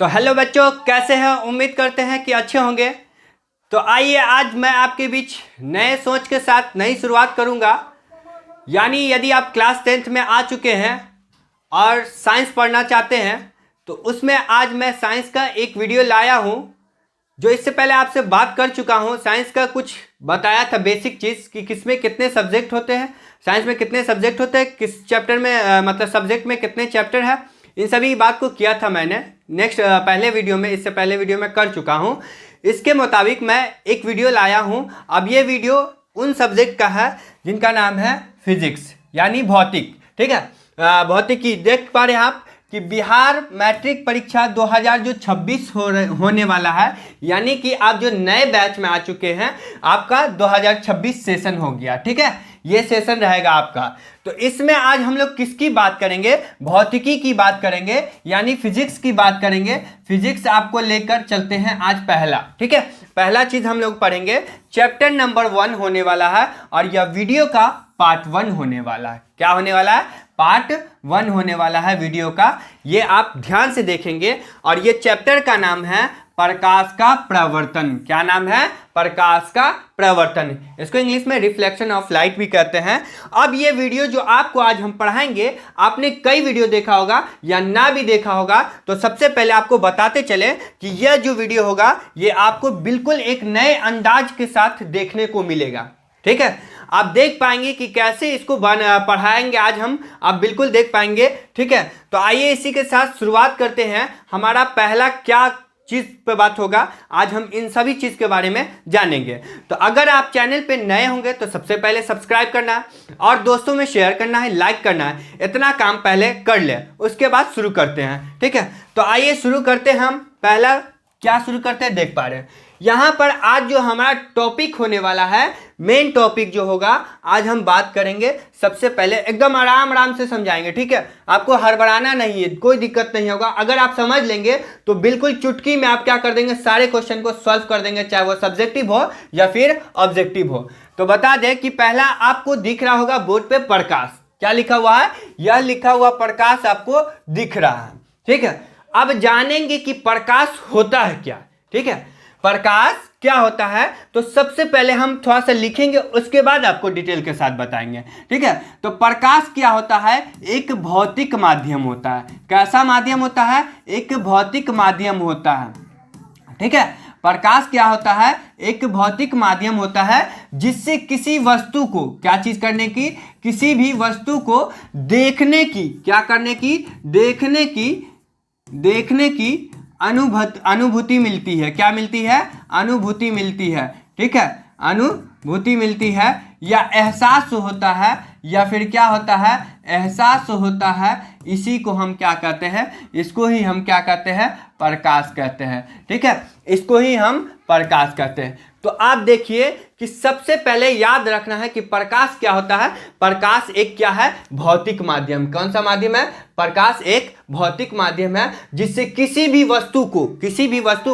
तो हेलो बच्चों, कैसे हैं? उम्मीद करते हैं कि अच्छे होंगे। तो आइए आज मैं आपके बीच नए सोच के साथ नई शुरुआत करूंगा। यानी यदि आप क्लास 10th में आ चुके हैं और साइंस पढ़ना चाहते हैं तो उसमें आज मैं साइंस का एक वीडियो लाया हूं, जो इससे पहले आपसे बात कर चुका हूं। साइंस का कुछ बताया था बेसिक चीज़ कि किसमें कितने सब्जेक्ट होते हैं, साइंस में कितने सब्जेक्ट होते हैं, किस चैप्टर में मतलब सब्जेक्ट में कितने चैप्टर है, इन सभी बात को किया था मैंने पहले वीडियो में, इससे पहले वीडियो में कर चुका हूं। इसके मुताबिक मैं एक वीडियो लाया हूं। अब ये वीडियो उन सब्जेक्ट का है जिनका नाम है फिजिक्स यानी भौतिक। ठीक है, भौतिकी देख पा रहे हैं आप कि बिहार मैट्रिक परीक्षा 2026 होने वाला है। यानी कि आप जो नए बैच में आ चुके हैं, आपका 2026 सेशन हो गया। ठीक है, ये सेशन रहेगा आपका। तो इसमें आज हम लोग किसकी बात करेंगे? भौतिकी की बात करेंगे, यानी फिजिक्स की बात करेंगे। फिजिक्स आपको लेकर चलते हैं आज पहला। ठीक है, पहला चीज हम लोग पढ़ेंगे, चैप्टर नंबर 1 होने वाला है और यह वीडियो का पार्ट 1 होने वाला है। क्या होने वाला है? पार्ट 1 होने वाला है वीडियो का। ये आप ध्यान से देखेंगे और ये चैप्टर का नाम है प्रकाश का प्रवर्तन। क्या नाम है? प्रकाश का प्रवर्तन। इसको इंग्लिश में रिफ्लेक्शन ऑफ लाइट भी कहते हैं। अब ये वीडियो जो आपको आज हम पढ़ाएंगे, आपने कई वीडियो देखा होगा या ना भी देखा होगा, तो सबसे पहले आपको बताते चले कि यह जो वीडियो होगा ये आपको बिल्कुल एक नए अंदाज के साथ देखने को मिलेगा। ठीक है, आप देख पाएंगे कि कैसे इसको पढ़ाएंगे आज हम, आप बिल्कुल देख पाएंगे। ठीक है, तो आइए इसी के साथ शुरुआत करते हैं। हमारा पहला क्या चीज पे बात होगा, आज हम इन सभी चीज के बारे में जानेंगे। तो अगर आप चैनल पे नए होंगे तो सबसे पहले सब्सक्राइब करना है और दोस्तों में शेयर करना है, लाइक करना है। इतना काम पहले कर ले, उसके बाद शुरू करते हैं। ठीक है, तो आइए शुरू करते हैं। हम पहला क्या शुरू करते हैं, देख पा रहे हैं यहां पर आज जो हमारा टॉपिक होने वाला है, मेन टॉपिक जो होगा आज हम बात करेंगे। सबसे पहले एकदम आराम से समझाएंगे। ठीक है, आपको हड़बड़ाना नहीं है, कोई दिक्कत नहीं होगा। अगर आप समझ लेंगे तो बिल्कुल चुटकी में आप क्या कर देंगे, सारे क्वेश्चन को सॉल्व कर देंगे, चाहे वो सब्जेक्टिव हो या फिर ऑब्जेक्टिव हो। तो बता दें कि पहला आपको दिख रहा होगा बोर्ड पे प्रकाश। क्या लिखा हुआ है? यह लिखा हुआ प्रकाश आपको दिख रहा है। ठीक है, अब जानेंगे कि प्रकाश होता है क्या। ठीक है, प्रकाश क्या होता है, तो सबसे पहले हम थोड़ा सा लिखेंगे, उसके बाद आपको डिटेल के साथ बताएंगे। ठीक है, तो प्रकाश क्या होता है? एक भौतिक माध्यम होता है। कैसा माध्यम होता है? एक भौतिक माध्यम होता है। ठीक है, प्रकाश क्या होता है? एक भौतिक माध्यम होता है जिससे किसी वस्तु को क्या चीज करने की, किसी भी वस्तु को देखने की, क्या करने की, देखने की अनुभूति मिलती है। क्या मिलती है? अनुभूति मिलती है। ठीक है, अनुभूति मिलती है या एहसास होता है, या फिर क्या होता है? एहसास होता है। इसी को हम क्या कहते हैं? इसको ही हम क्या कहते हैं? प्रकाश कहते हैं। ठीक है, इसको ही हम प्रकाश कहते हैं। तो आप देखिए कि सबसे पहले याद रखना है कि प्रकाश क्या होता है। प्रकाश एक क्या है? भौतिक माध्यम। कौन सा माध्यम है? प्रकाश एक भौतिक माध्यम है जिससे किसी भी वस्तु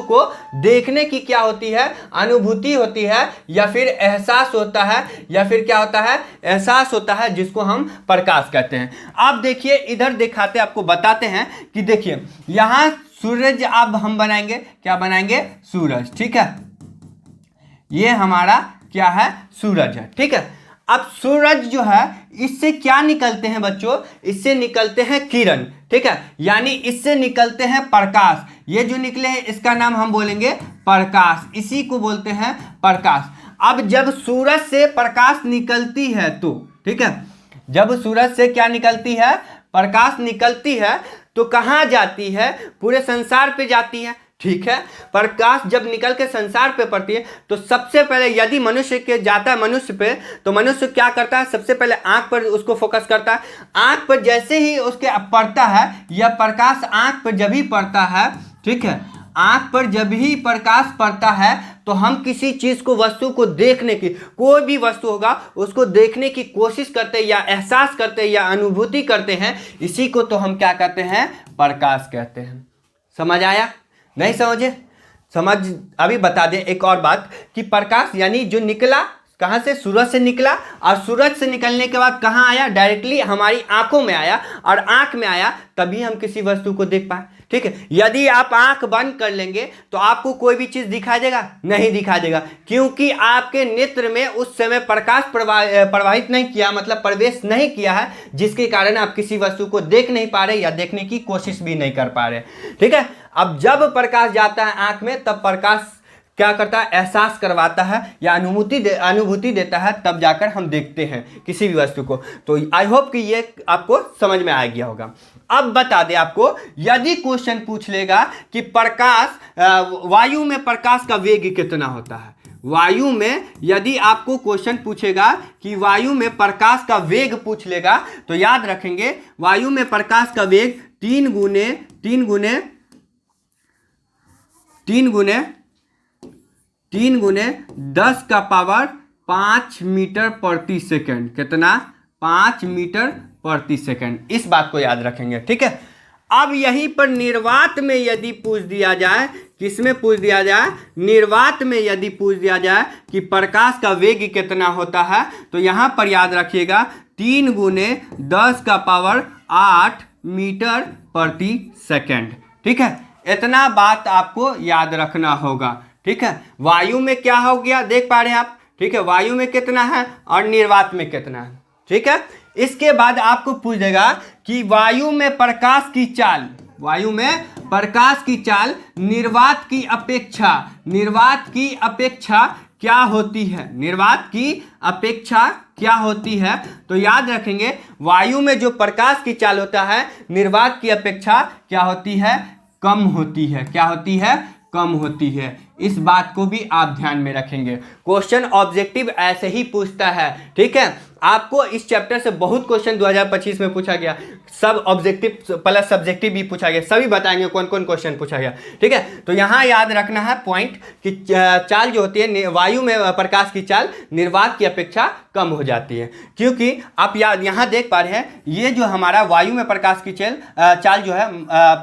को देखने की क्या होती है? अनुभूति होती है, या फिर एहसास होता है, या फिर क्या होता है? एहसास होता है, जिसको हम प्रकाश कहते हैं। आप देखिए इधर दिखाते, आपको बताते हैं कि देखिए यहां सूरज अब हम बनाएंगे, क्या बनाएंगे? सूरज। ठीक है, ये हमारा क्या है? सूरज है। ठीक है, अब सूरज जो है इससे क्या निकलते हैं बच्चों? इससे निकलते हैं किरण। ठीक है, यानी इससे निकलते हैं प्रकाश। ये जो निकले हैं इसका नाम हम बोलेंगे प्रकाश, इसी को बोलते हैं प्रकाश। अब जब सूरज से प्रकाश निकलती है तो, ठीक है, जब सूरज से क्या निकलती है? प्रकाश निकलती है, तो कहाँ जाती है? पूरे संसार पे जाती है। ठीक है, प्रकाश जब निकल के संसार पे पड़ती है तो सबसे पहले यदि मनुष्य के जाता है मनुष्य पे, तो मनुष्य क्या करता है? सबसे पहले आंख पर उसको फोकस करता है। आंख पर जैसे ही उसके पड़ता है, यह प्रकाश आंख पर जब ही पड़ता है, ठीक है, आंख पर जब ही प्रकाश पड़ता है तो हम किसी चीज को, वस्तु को देखने की, कोई भी वस्तु होगा उसको देखने की कोशिश करते हैं, या एहसास करते हैं, या अनुभूति करते हैं। इसी को तो हम क्या कहते हैं? प्रकाश कहते हैं। समझ आया? नहीं समझे? समझ। अभी बता दें एक और बात कि प्रकाश यानी जो निकला कहाँ से? सूरज से निकला, और सूरज से निकलने के बाद कहाँ आया? डायरेक्टली हमारी आंखों में आया, और आंख में आया तभी हम किसी वस्तु को देख पाए। ठीक है। यदि आप आंख बंद कर लेंगे तो आपको कोई भी चीज दिखाई देगा? नहीं दिखाई देगा, क्योंकि आपके नेत्र में उस समय प्रकाश प्रवाहित नहीं किया, मतलब प्रवेश नहीं किया है, जिसके कारण आप किसी वस्तु को देख नहीं पा रहे या देखने की कोशिश भी नहीं कर पा रहे। ठीक है। अब जब प्रकाश जाता है आंख में, तब प्रकाश क्या करता है? एहसास करवाता है या अनुभूति देता है, तब जाकर हम देखते हैं किसी भी वस्तु को। तो आई होप कि ये आपको समझ में आ गया होगा। अब बता दें आपको, यदि क्वेश्चन पूछ लेगा कि प्रकाश वायु में प्रकाश का वेग कितना होता है, वायु में यदि आपको क्वेश्चन पूछेगा कि वायु में प्रकाश का वेग पूछ लेगा, तो याद रखेंगे वायु में प्रकाश का वेग 3 गुने 10 का पावर 5 मीटर प्रति सेकंड। कितना? 5 मीटर प्रति सेकंड। इस बात को याद रखेंगे। ठीक है। अब यहीं पर निर्वात में यदि पूछ दिया जाए, किसमें पूछ दिया जाए? निर्वात में यदि पूछ दिया जाए कि प्रकाश का वेग कितना होता है, तो यहां पर याद रखिएगा 3 गुने 10 का पावर 8 मीटर प्रति सेकंड। ठीक है। इतना बात आपको याद रखना होगा। ठीक है। वायु में क्या हो गया देख पा रहे हैं आप? ठीक है। वायु में कितना है और निर्वात में कितना है? ठीक है। इसके बाद आपको पूछ देगा कि वायु में प्रकाश की चाल, वायु में प्रकाश की चाल निर्वात की अपेक्षा क्या होती है? निर्वात की अपेक्षा क्या होती है? तो याद रखेंगे वायु में जो प्रकाश की चाल होता है, निर्वात की अपेक्षा क्या होती है? कम होती है। क्या होती है? कम होती है। इस बात को भी आप ध्यान में रखेंगे। क्वेश्चन ऑब्जेक्टिव ऐसे ही पूछता है। ठीक है। आपको इस चैप्टर से बहुत क्वेश्चन 2025 में पूछा गया, सब ऑब्जेक्टिव प्लस सब्जेक्टिव भी पूछा गया, सभी बताएंगे कौन कौन क्वेश्चन पूछा गया। ठीक है। तो यहाँ याद रखना है पॉइंट कि चाल जो होती है वायु में प्रकाश की चाल निर्वात की अपेक्षा कम हो जाती है, क्योंकि आप यहाँ देख पा रहे हैं ये जो हमारा वायु में प्रकाश की चाल जो है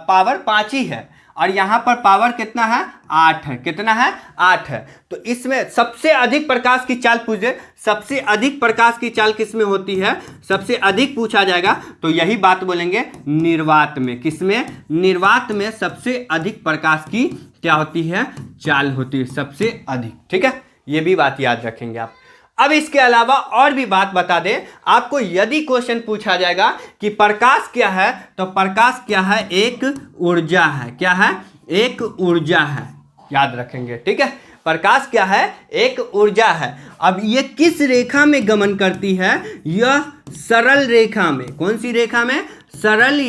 पावर 5 ही है, और यहाँ पर पावर कितना है? 8 है। कितना है? 8 है। तो इसमें सबसे अधिक प्रकाश की चाल पूछे, सबसे अधिक प्रकाश की चाल किसमें होती है? सबसे अधिक पूछा जाएगा तो यही बात बोलेंगे निर्वात में। किसमें? निर्वात में सबसे अधिक प्रकाश की क्या होती है? चाल होती है सबसे अधिक। ठीक है। ये भी बात याद रखेंगे आप। अब इसके अलावा और भी बात बता दें आपको, यदि क्वेश्चन पूछा जाएगा कि प्रकाश क्या है, तो प्रकाश क्या है? एक ऊर्जा है। क्या है? एक ऊर्जा है। याद रखेंगे। ठीक है। प्रकाश क्या है? एक ऊर्जा है। अब ये किस रेखा में गमन करती है? यह सरल रेखा में। कौन सी रेखा में? सरल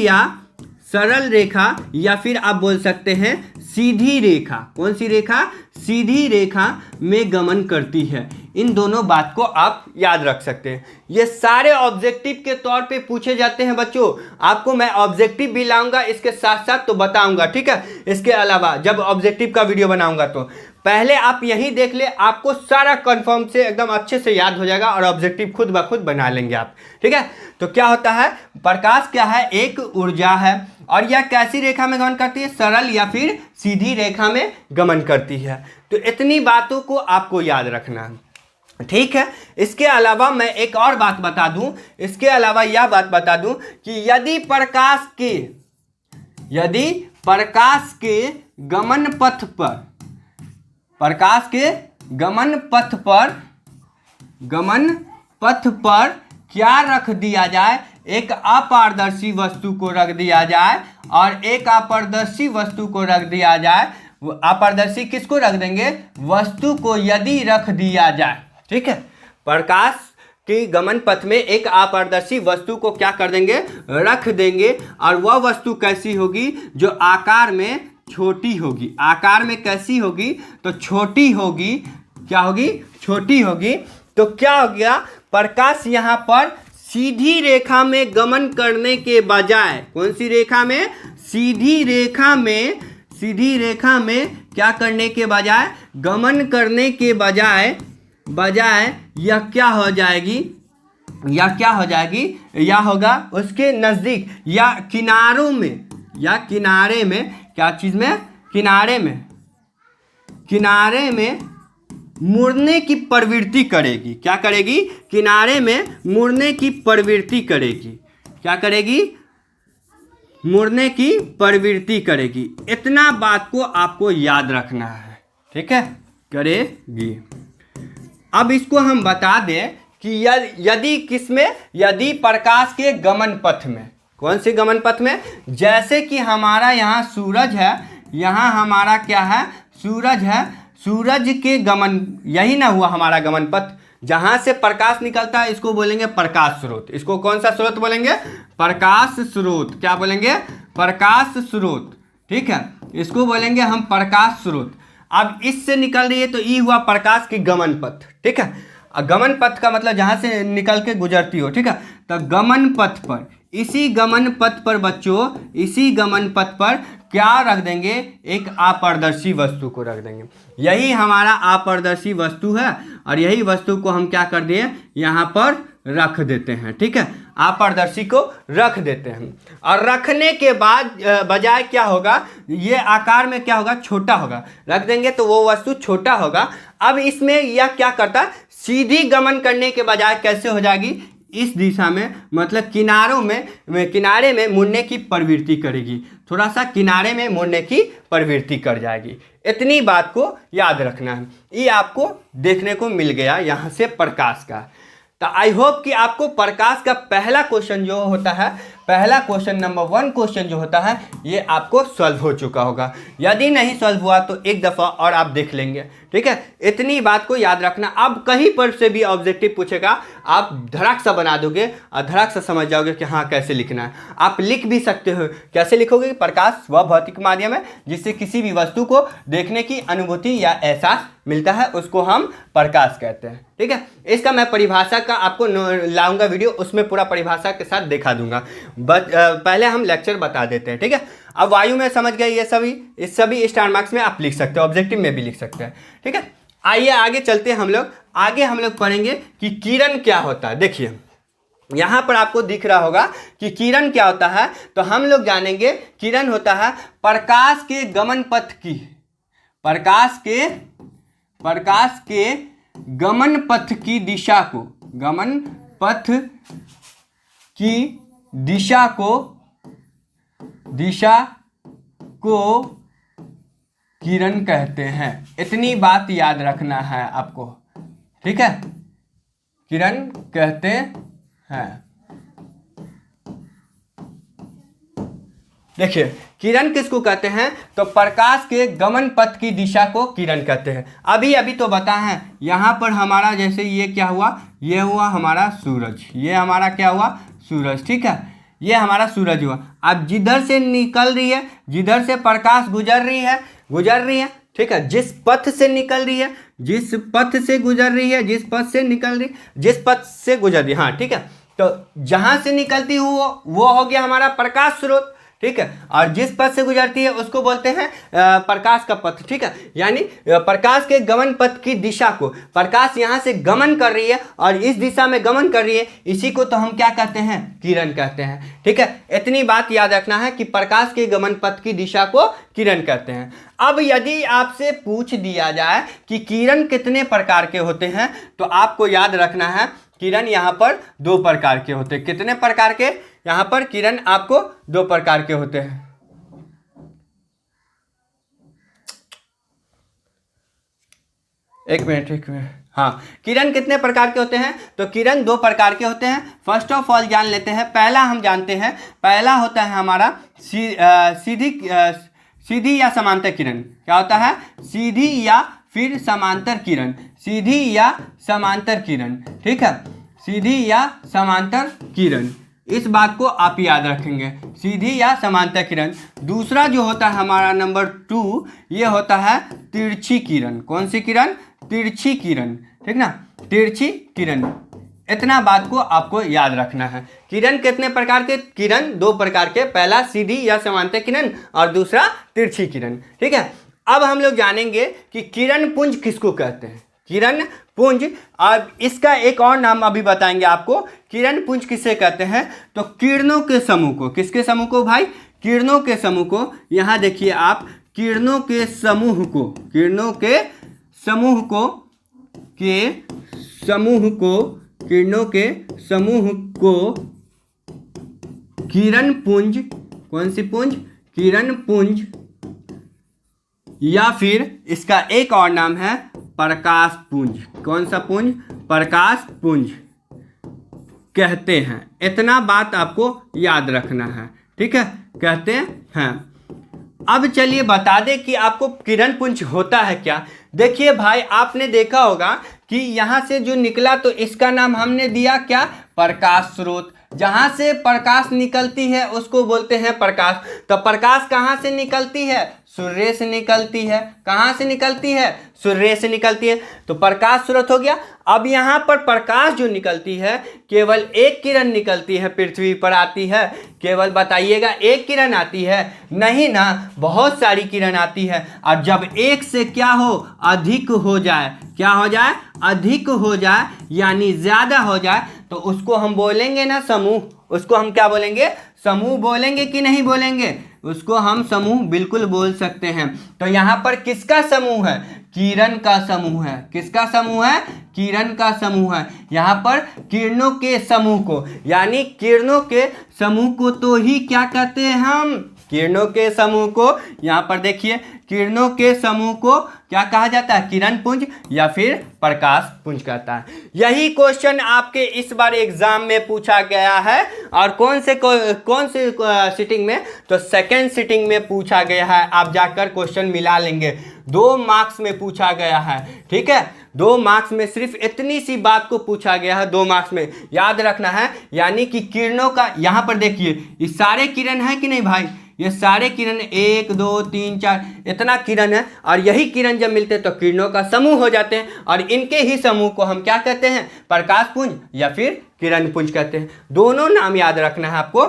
रेखा, या फिर आप बोल सकते हैं सीधी रेखा। कौन सी रेखा? सीधी रेखा में गमन करती है। इन दोनों बात को आप याद रख सकते हैं। ये सारे ऑब्जेक्टिव के तौर पे पूछे जाते हैं बच्चों। आपको मैं ऑब्जेक्टिव भी लाऊंगा इसके साथ साथ तो बताऊंगा। ठीक है। इसके अलावा जब ऑब्जेक्टिव का वीडियो बनाऊंगा तो पहले आप यही देख ले, आपको सारा कंफर्म से एकदम अच्छे से याद हो जाएगा और ऑब्जेक्टिव खुद ब खुद बना लेंगे आप। ठीक है। तो क्या होता है? प्रकाश क्या है? एक ऊर्जा है, और यह कैसी रेखा में गमन करती है? सरल या फिर सीधी रेखा में गमन करती है। तो इतनी बातों को आपको याद रखना है। ठीक है। इसके अलावा मैं एक और बात बता दूं, इसके अलावा यह बात बता दूं कि यदि प्रकाश के गमन पथ पर, प्रकाश के गमन पथ पर क्या रख दिया जाए? एक अपारदर्शी वस्तु को रख दिया जाए और एक अपारदर्शी वस्तु को रख दिया जाए। अपारदर्शी किसको रख देंगे? वस्तु को यदि रख दिया जाए। ठीक है। प्रकाश के गमन पथ में एक अपारदर्शी वस्तु को क्या कर देंगे? रख देंगे, और वह वस्तु कैसी होगी? जो आकार में छोटी होगी। आकार में कैसी होगी? तो छोटी होगी। क्या होगी? छोटी होगी। तो क्या हो गया? प्रकाश यहाँ पर सीधी रेखा में गमन करने के बजाय, कौन सी रेखा में? सीधी रेखा में क्या करने के बजाय? गमन करने के बजाय यह क्या हो जाएगी? या होगा उसके नजदीक या किनारों में, या किनारे में, क्या चीज में? किनारे में मुड़ने की प्रवृत्ति करेगी। क्या करेगी? किनारे में मुड़ने की प्रवृत्ति करेगी। क्या करेगी? मुड़ने की प्रवृत्ति करेगी। इतना बात को आपको याद रखना है, ठीक है, करेगी। अब इसको हम बता दें कि यदि किसमें, यदि प्रकाश के गमन पथ में, कौन से गमन पथ में, जैसे कि हमारा यहाँ सूरज है, यहाँ हमारा क्या है, सूरज है, सूरज के गमन, यही ना हुआ हमारा गमन पथ, जहाँ से प्रकाश निकलता है इसको बोलेंगे प्रकाश स्रोत। इसको कौन सा स्रोत बोलेंगे, प्रकाश स्रोत। क्या बोलेंगे, प्रकाश स्रोत, ठीक है, इसको बोलेंगे हम प्रकाश स्रोत। अब इससे निकल रही है तो ये हुआ प्रकाश की गमन पथ, ठीक है। गमन पथ का मतलब जहाँ से निकल के गुजरती हो, ठीक है। तो गमन पथ पर, इसी गमन पथ पर बच्चों, इसी गमन पथ पर क्या रख देंगे, एक अपारदर्शी वस्तु को रख देंगे। यही हमारा अपारदर्शी वस्तु है और यही वस्तु को हम क्या कर दिए, यहाँ पर रख देते हैं, ठीक है, अपारदर्शी को रख देते हैं। और रखने के बाद बजाय क्या होगा, ये आकार में क्या होगा, छोटा होगा, रख देंगे तो वो वस्तु छोटा होगा। अब इसमें यह क्या करता, सीधी गमन करने के बजाय कैसे हो जाएगी, इस दिशा में, मतलब किनारों में, किनारे में मुड़ने की प्रवृत्ति करेगी, थोड़ा सा किनारे में मुड़ने की प्रवृत्ति कर जाएगी। इतनी बात को याद रखना है। ये आपको देखने को मिल गया यहाँ से प्रकाश का। तो आई होप कि आपको प्रकाश का पहला क्वेश्चन जो होता है, पहला क्वेश्चन नंबर 1 क्वेश्चन जो होता है, ये आपको सॉल्व हो चुका होगा। यदि नहीं सॉल्व हुआ तो एक दफ़ा और आप देख लेंगे, ठीक है। इतनी बात को याद रखना। अब कहीं पर से भी ऑब्जेक्टिव पूछेगा, आप धड़ाक सा बना दोगे और धड़ाक सा समझ जाओगे कि हाँ कैसे लिखना है। आप लिख भी सकते हो, कैसे लिखोगे, प्रकाश वह भौतिक माध्यम है जिससे किसी भी वस्तु को देखने की अनुभूति या एहसास मिलता है, उसको हम प्रकाश कहते हैं, ठीक है। इसका मैं परिभाषा का आपको लाऊंगा वीडियो, उसमें पूरा परिभाषा के साथ दिखा दूंगा। पहले हम लेक्चर बता देते हैं, ठीक है। अब वायु में समझ गए, ये सभी, इस सभी स्टार मार्क्स में आप लिख सकते हो, ऑब्जेक्टिव में भी लिख सकते हैं, ठीक है। आइए आगे चलते हैं हम लोग। आगे हम लोग पढ़ेंगे कि किरण क्या होता है। देखिए यहाँ पर आपको दिख रहा होगा कि किरण क्या होता है, तो हम लोग जानेंगे किरण होता है प्रकाश के गमन पथ की, प्रकाश के गमन पथ की दिशा को, गमन पथ की दिशा को किरण कहते हैं। इतनी बात याद रखना है आपको, ठीक है, किरण कहते हैं। देखिए किरण किसको कहते हैं, तो प्रकाश के गमन पथ की दिशा को किरण कहते हैं। अभी तो बताए हैं, यहाँ पर हमारा जैसे ये क्या हुआ, ये हुआ हमारा सूरज, ये हमारा क्या हुआ, सूरज, ठीक है, ये हमारा सूरज हुआ। अब जिधर से निकल रही है, जिधर से प्रकाश गुजर रही है, ठीक है, जिस पथ से निकल रही है, जिस पथ से गुजर रही है, जिस पथ से निकल रही, जिस पथ से गुजर रही है, हाँ ठीक है। तो जहाँ से निकलती वो हो गया हमारा प्रकाश स्रोत, ठीक है, और जिस पथ से गुजरती है उसको बोलते हैं प्रकाश का पथ, ठीक है। यानी प्रकाश के गमन पथ की दिशा को, प्रकाश यहाँ से गमन कर रही है और इस दिशा में गमन कर रही है, इसी को तो हम क्या कहते हैं, किरण कहते हैं, ठीक है। इतनी बात याद रखना है कि प्रकाश के गमन पथ की दिशा को किरण कहते हैं। अब यदि आपसे पूछ दिया जाए कि किरण कितने प्रकार के होते हैं, तो आपको याद रखना है किरण यहाँ पर 2 प्रकार के होते हैं। कितने प्रकार के, यहाँ पर किरण आपको 2 प्रकार के होते हैं। एक मिनट, हाँ, किरण कितने प्रकार के होते हैं, तो किरण 2 प्रकार के होते हैं। फर्स्ट ऑफ ऑल जान लेते हैं, पहला हम जानते हैं, पहला होता है हमारा सीधी या समांतर किरण। क्या होता है, सीधी या फिर समांतर किरण, सीधी या समांतर किरण, ठीक है, सीधी या समांतर किरण। इस बात को आप याद रखेंगे, सीधी या समांतर किरण। दूसरा जो होता है हमारा नंबर 2, ये होता है तिरछी किरण। कौन सी किरण, तिरछी किरण, ठीक ना, तिरछी किरण। इतना बात को आपको याद रखना है। किरण कितने प्रकार के, किरण 2 प्रकार के, पहला सीधी या समांतर किरण और दूसरा तिरछी किरण, ठीक है। अब हम लोग जानेंगे कि किरण पुंज किसको कहते हैं, किरण पुंज। अब इसका एक और नाम अभी बताएंगे आपको, किरण पुंज किसे कहते हैं, तो किरणों के समूह को। किसके समूह को भाई, किरणों के समूह को। यहाँ देखिए आप, किरणों के समूह को, किरणों के समूह को, किरणों के समूह को किरण पुंज कौन सी पुंज? किरण पुंज, या फिर इसका एक और नाम है प्रकाश पुंज। कौन सा पुंज? प्रकाश पुंज कहते हैं। इतना बात आपको याद रखना है, ठीक है, कहते हैं। अब चलिए बता दें कि आपको किरण पुंज होता है क्या। देखिए भाई, आपने देखा होगा कि यहाँ से जो निकला तो इसका नाम हमने दिया क्या? प्रकाश स्रोत। जहाँ से प्रकाश निकलती है उसको बोलते हैं प्रकाश। तो प्रकाश कहाँ से निकलती है? सूर्य से निकलती है। कहाँ से निकलती है? सूर्य से निकलती है। तो प्रकाश स्रोत हो गया। अब यहाँ पर प्रकाश जो निकलती है, केवल एक किरण निकलती है, पृथ्वी पर आती है। केवल बताइएगा, एक किरण आती है? नहीं ना, बहुत सारी किरण आती है। और जब एक से क्या हो? अधिक हो जाए। क्या हो जाए? अधिक हो जाए, यानी ज़्यादा हो जाए, तो उसको हम बोलेंगे ना समूह। उसको हम क्या बोलेंगे? समूह बोलेंगे कि नहीं बोलेंगे? उसको हम समूह बिल्कुल बोल सकते हैं। तो यहाँ पर किसका समूह है? किरण का समूह है। किसका समूह है? किरण का समूह है। यहाँ पर किरणों के समूह को, यानी किरणों के समूह को तो ही क्या कहते हैं हम? किरणों के समूह को। यहाँ पर देखिए, किरणों के समूह को क्या कहा जाता है? किरण पुंज या फिर प्रकाश पुंज कहता है। यही क्वेश्चन आपके इस बार एग्जाम में पूछा गया है। और कौन से सिटिंग में? तो सेकंड सिटिंग में पूछा गया है। आप जाकर क्वेश्चन मिला लेंगे। 2 मार्क्स में पूछा गया है, ठीक है। 2 मार्क्स में सिर्फ इतनी सी बात को पूछा गया है, 2 मार्क्स में याद रखना है। यानी कि किरणों का, यहाँ पर देखिए, ये सारे किरण है कि नहीं भाई? ये सारे किरण 1 2 3 4 इतना किरण है। और यही किरण जब मिलते हैं तो किरणों का समूह हो जाते हैं। और इनके ही समूह को हम क्या कहते हैं? प्रकाश पुंज या फिर किरण पुंज कहते हैं। दोनों नाम याद रखना है आपको,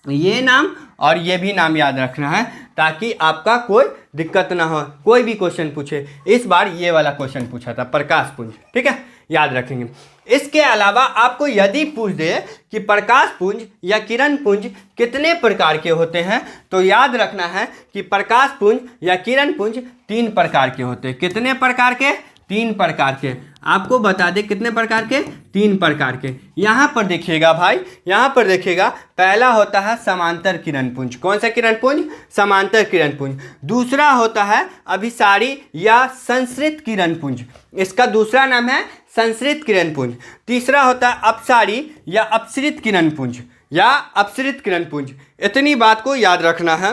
ये नाम और ये भी नाम याद रखना है, ताकि आपका कोई दिक्कत ना हो। कोई भी क्वेश्चन पूछे, इस बार ये वाला क्वेश्चन पूछा था, प्रकाश पुंज, ठीक है, याद रखेंगे। इसके अलावा आपको यदि पूछ दे कि प्रकाश पुंज या किरण पुंज कितने प्रकार के होते हैं, तो याद रखना है कि प्रकाश पुंज या किरण पुंज 3 प्रकार के होते हैं। कितने प्रकार के? 3 प्रकार के। आपको बता दें कितने प्रकार के? 3 प्रकार के। यहाँ पर देखिएगा भाई, यहाँ पर देखिएगा, पहला होता है समांतर किरण पुंज। कौन सा किरण पुंज? समांतर किरण पुंज। दूसरा होता है अभिसारी या संश्रित किरण पुंज। इसका दूसरा नाम है संश्रित किरण पुंज। तीसरा होता है अपसारी या अपसरित किरण पुंज या अपसरित किरण पुंज। इतनी बात को याद रखना है।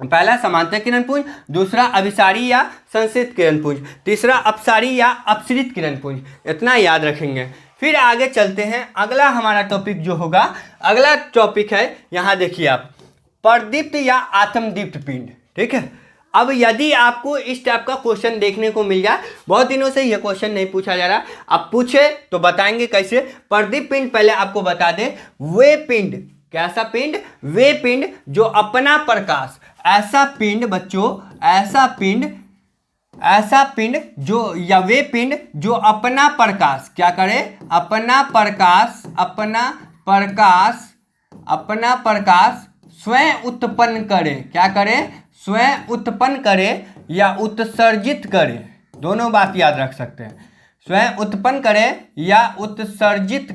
पहला समांतर किरण पुंज, दूसरा अभिसारी या संश्रित किरण पुंज, तीसरा अपसारी या अपसरित किरण पुंज। इतना याद रखेंगे। फिर आगे चलते हैं। अगला हमारा टॉपिक जो होगा, अगला टॉपिक है, यहाँ देखिए आप, प्रदीप्त या आत्मदीप्त पिंड, ठीक है। अब यदि आपको इस टाइप का क्वेश्चन देखने को मिल जाए, बहुत दिनों से यह क्वेश्चन नहीं पूछा जा रहा, अब पूछे तो बताएंगे कैसे। प्रदीप्त पिंड पहले आपको बता दें, वे पिंड, कैसा पिंड? वे पिंड जो अपना प्रकाश, ऐसा पिंड बच्चों, ऐसा पिंड जो, या वे पिंड जो अपना प्रकाश क्या करे? अपना प्रकाश स्वयं उत्पन्न करे। क्या करे? स्वयं उत्पन्न करे या उत्सर्जित करे। दोनों बात याद रख सकते हैं। स्वयं उत्पन्न करे या उत्सर्जित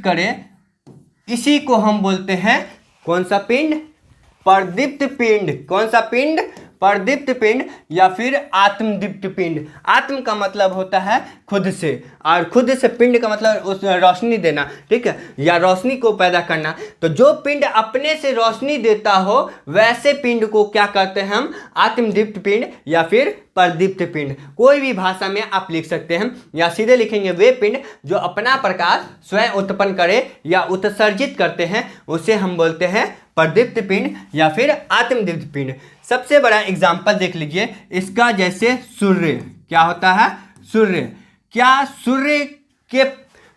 करे, इसी को हम बोलते हैं कौन सा पिंड? प्रदीप्त पिंड। कौन सा पिंड? प्रदीप्त पिंड या फिर आत्मदीप्त पिंड। आत्म का मतलब होता है खुद से, और खुद से पिंड का मतलब उस रोशनी देना, ठीक है, या रोशनी को पैदा करना। तो जो पिंड अपने से रोशनी देता हो, वैसे पिंड को क्या कहते हैं हम? आत्मदीप्त पिंड या फिर प्रदीप्त पिंड। कोई भी भाषा में आप लिख सकते हैं, या सीधे लिखेंगे वे पिंड जो अपना प्रकाश स्वयं उत्पन्न करे या उत्सर्जित करते हैं, उसे हम बोलते हैं प्रदीप्त पिंड या फिर आत्मदीप्त पिंड। सबसे बड़ा एग्जाम्पल देख लीजिए इसका, जैसे सूर्य। क्या होता है? सूर्य। क्या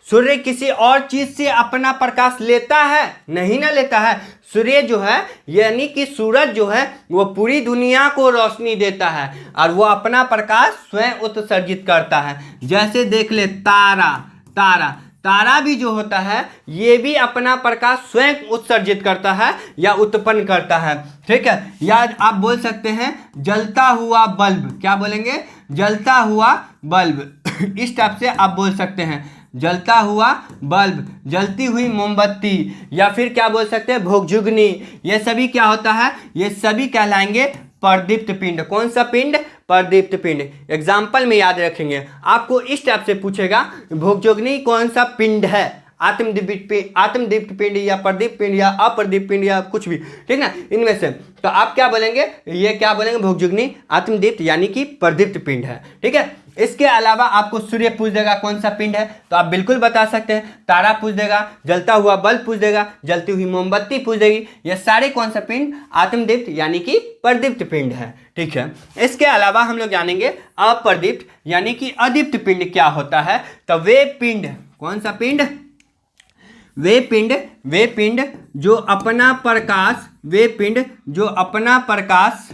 सूर्य किसी और चीज से अपना प्रकाश लेता है? नहीं ना लेता है। सूर्य जो है, यानी कि सूरज जो है, वो पूरी दुनिया को रोशनी देता है और वो अपना प्रकाश स्वयं उत्सर्जित करता है। जैसे देख ले तारा भी जो होता है, ये भी अपना प्रकाश स्वयं उत्सर्जित करता है या उत्पन्न करता है, ठीक है। या आप बोल सकते हैं जलता हुआ बल्ब। क्या बोलेंगे? जलता हुआ बल्ब। इस टाइप से आप बोल सकते हैं। जलता हुआ बल्ब, जलती हुई मोमबत्ती, या फिर क्या बोल सकते हैं भोगजुगनी, ये सभी क्या होता है, ये सभी कहलाएंगे प्रदीप्त पिंड। कौन सा पिंड, प्रदीप्त पिंड। एग्जाम्पल में याद रखेंगे, आपको इस टाइप से पूछेगा भोगजुगनी कौन सा पिंड है, आत्मदीप्त पिंड या प्रदीप्त पिंड या अप्रदीप्त पिंड या कुछ भी, ठीक ना, इनमें से तो आप क्या बोलेंगे, ये क्या बोलेंगे, भोगजुगनी आत्मदीप्त यानी कि प्रदीप्त पिंड है, ठीक है। इसके अलावा आपको सूर्य पूछ देगा कौन सा पिंड है, तो आप बिल्कुल बता सकते हैं, तारा पूछ देगा, जलता हुआ बल्ब पूछ देगा, जलती हुई मोमबत्ती पूछ देगी, ये सारे कौन सा पिंड, आत्मदीप्त यानी कि प्रदीप्त पिंड है, ठीक है। इसके अलावा हम लोग जानेंगे अप्रदीप्त यानी कि अदीप्त पिंड क्या होता है। तो वे पिंड, कौन सा पिंड, वे पिंड जो अपना प्रकाश, वे पिंड जो अपना प्रकाश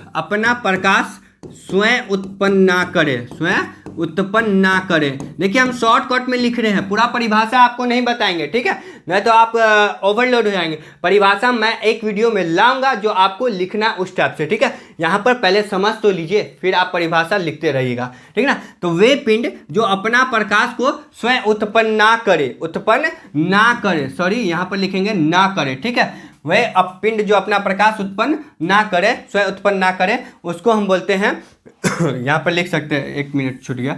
स्वयं उत्पन्न ना करे, स्वयं उत्पन्न ना करे। देखिए हम शॉर्टकट में लिख रहे हैं, पूरा परिभाषा आपको नहीं बताएंगे, ठीक है, नहीं तो आप ओवरलोड हो जाएंगे। परिभाषा मैं एक वीडियो में लाऊंगा जो आपको लिखना उस टाइप से, ठीक है। यहाँ पर पहले समझ तो लीजिए, फिर आप परिभाषा लिखते रहिएगा, ठीक ना। तो वे पिंड जो अपना प्रकाश को स्वयं उत्पन्न ना करे, सॉरी यहाँ पर लिखेंगे ना करे, ठीक है। वह पिंड जो अपना प्रकाश उत्पन्न ना करे, स्वयं उत्पन्न ना करे, उसको हम बोलते हैं यहाँ पर लिख सकते हैं, एक मिनट छूट गया,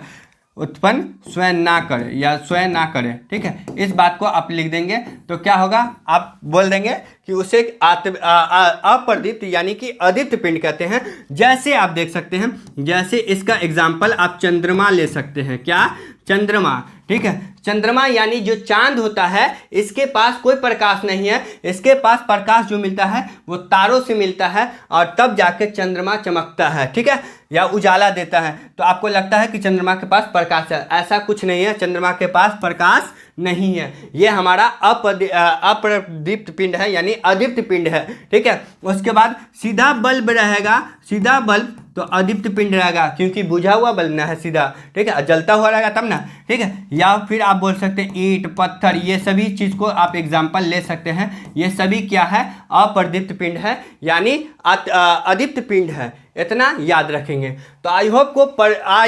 उत्पन्न स्वयं ना करे या स्वयं ना करे, ठीक है। इस बात को आप लिख देंगे तो क्या होगा, आप बोल देंगे कि उसे अप्रदीप्त यानी कि अदीप्त पिंड कहते हैं। जैसे आप देख सकते हैं, जैसे इसका एग्जाम्पल आप चंद्रमा ले सकते हैं, क्या, चंद्रमा, ठीक है। चंद्रमा यानी जो चांद होता है, इसके पास कोई प्रकाश नहीं है, इसके पास प्रकाश जो मिलता है वो तारों से मिलता है और तब जाके चंद्रमा चमकता है, ठीक है, या उजाला देता है। तो आपको लगता है कि चंद्रमा के पास प्रकाश है, ऐसा कुछ नहीं है, चंद्रमा के पास प्रकाश नहीं है, ये हमारा अप्रदीप्त पिंड है यानी अदीप्त पिंड है, ठीक है। उसके बाद सीधा बल्ब रहेगा, सीधा बल्ब तो अदीप्त पिंड रहेगा, क्योंकि बुझा हुआ बल्ब ना है सीधा, ठीक है, जलता हुआ रहेगा तब ना, ठीक है। या फिर आप बोल सकते हैं ईंट पत्थर, ये सभी चीज़ को आप एग्जाम्पल ले सकते हैं, ये सभी क्या है, अप्रदीप्त पिंड है यानी अदीप्त पिंड है, इतना याद रखेंगे। तो आई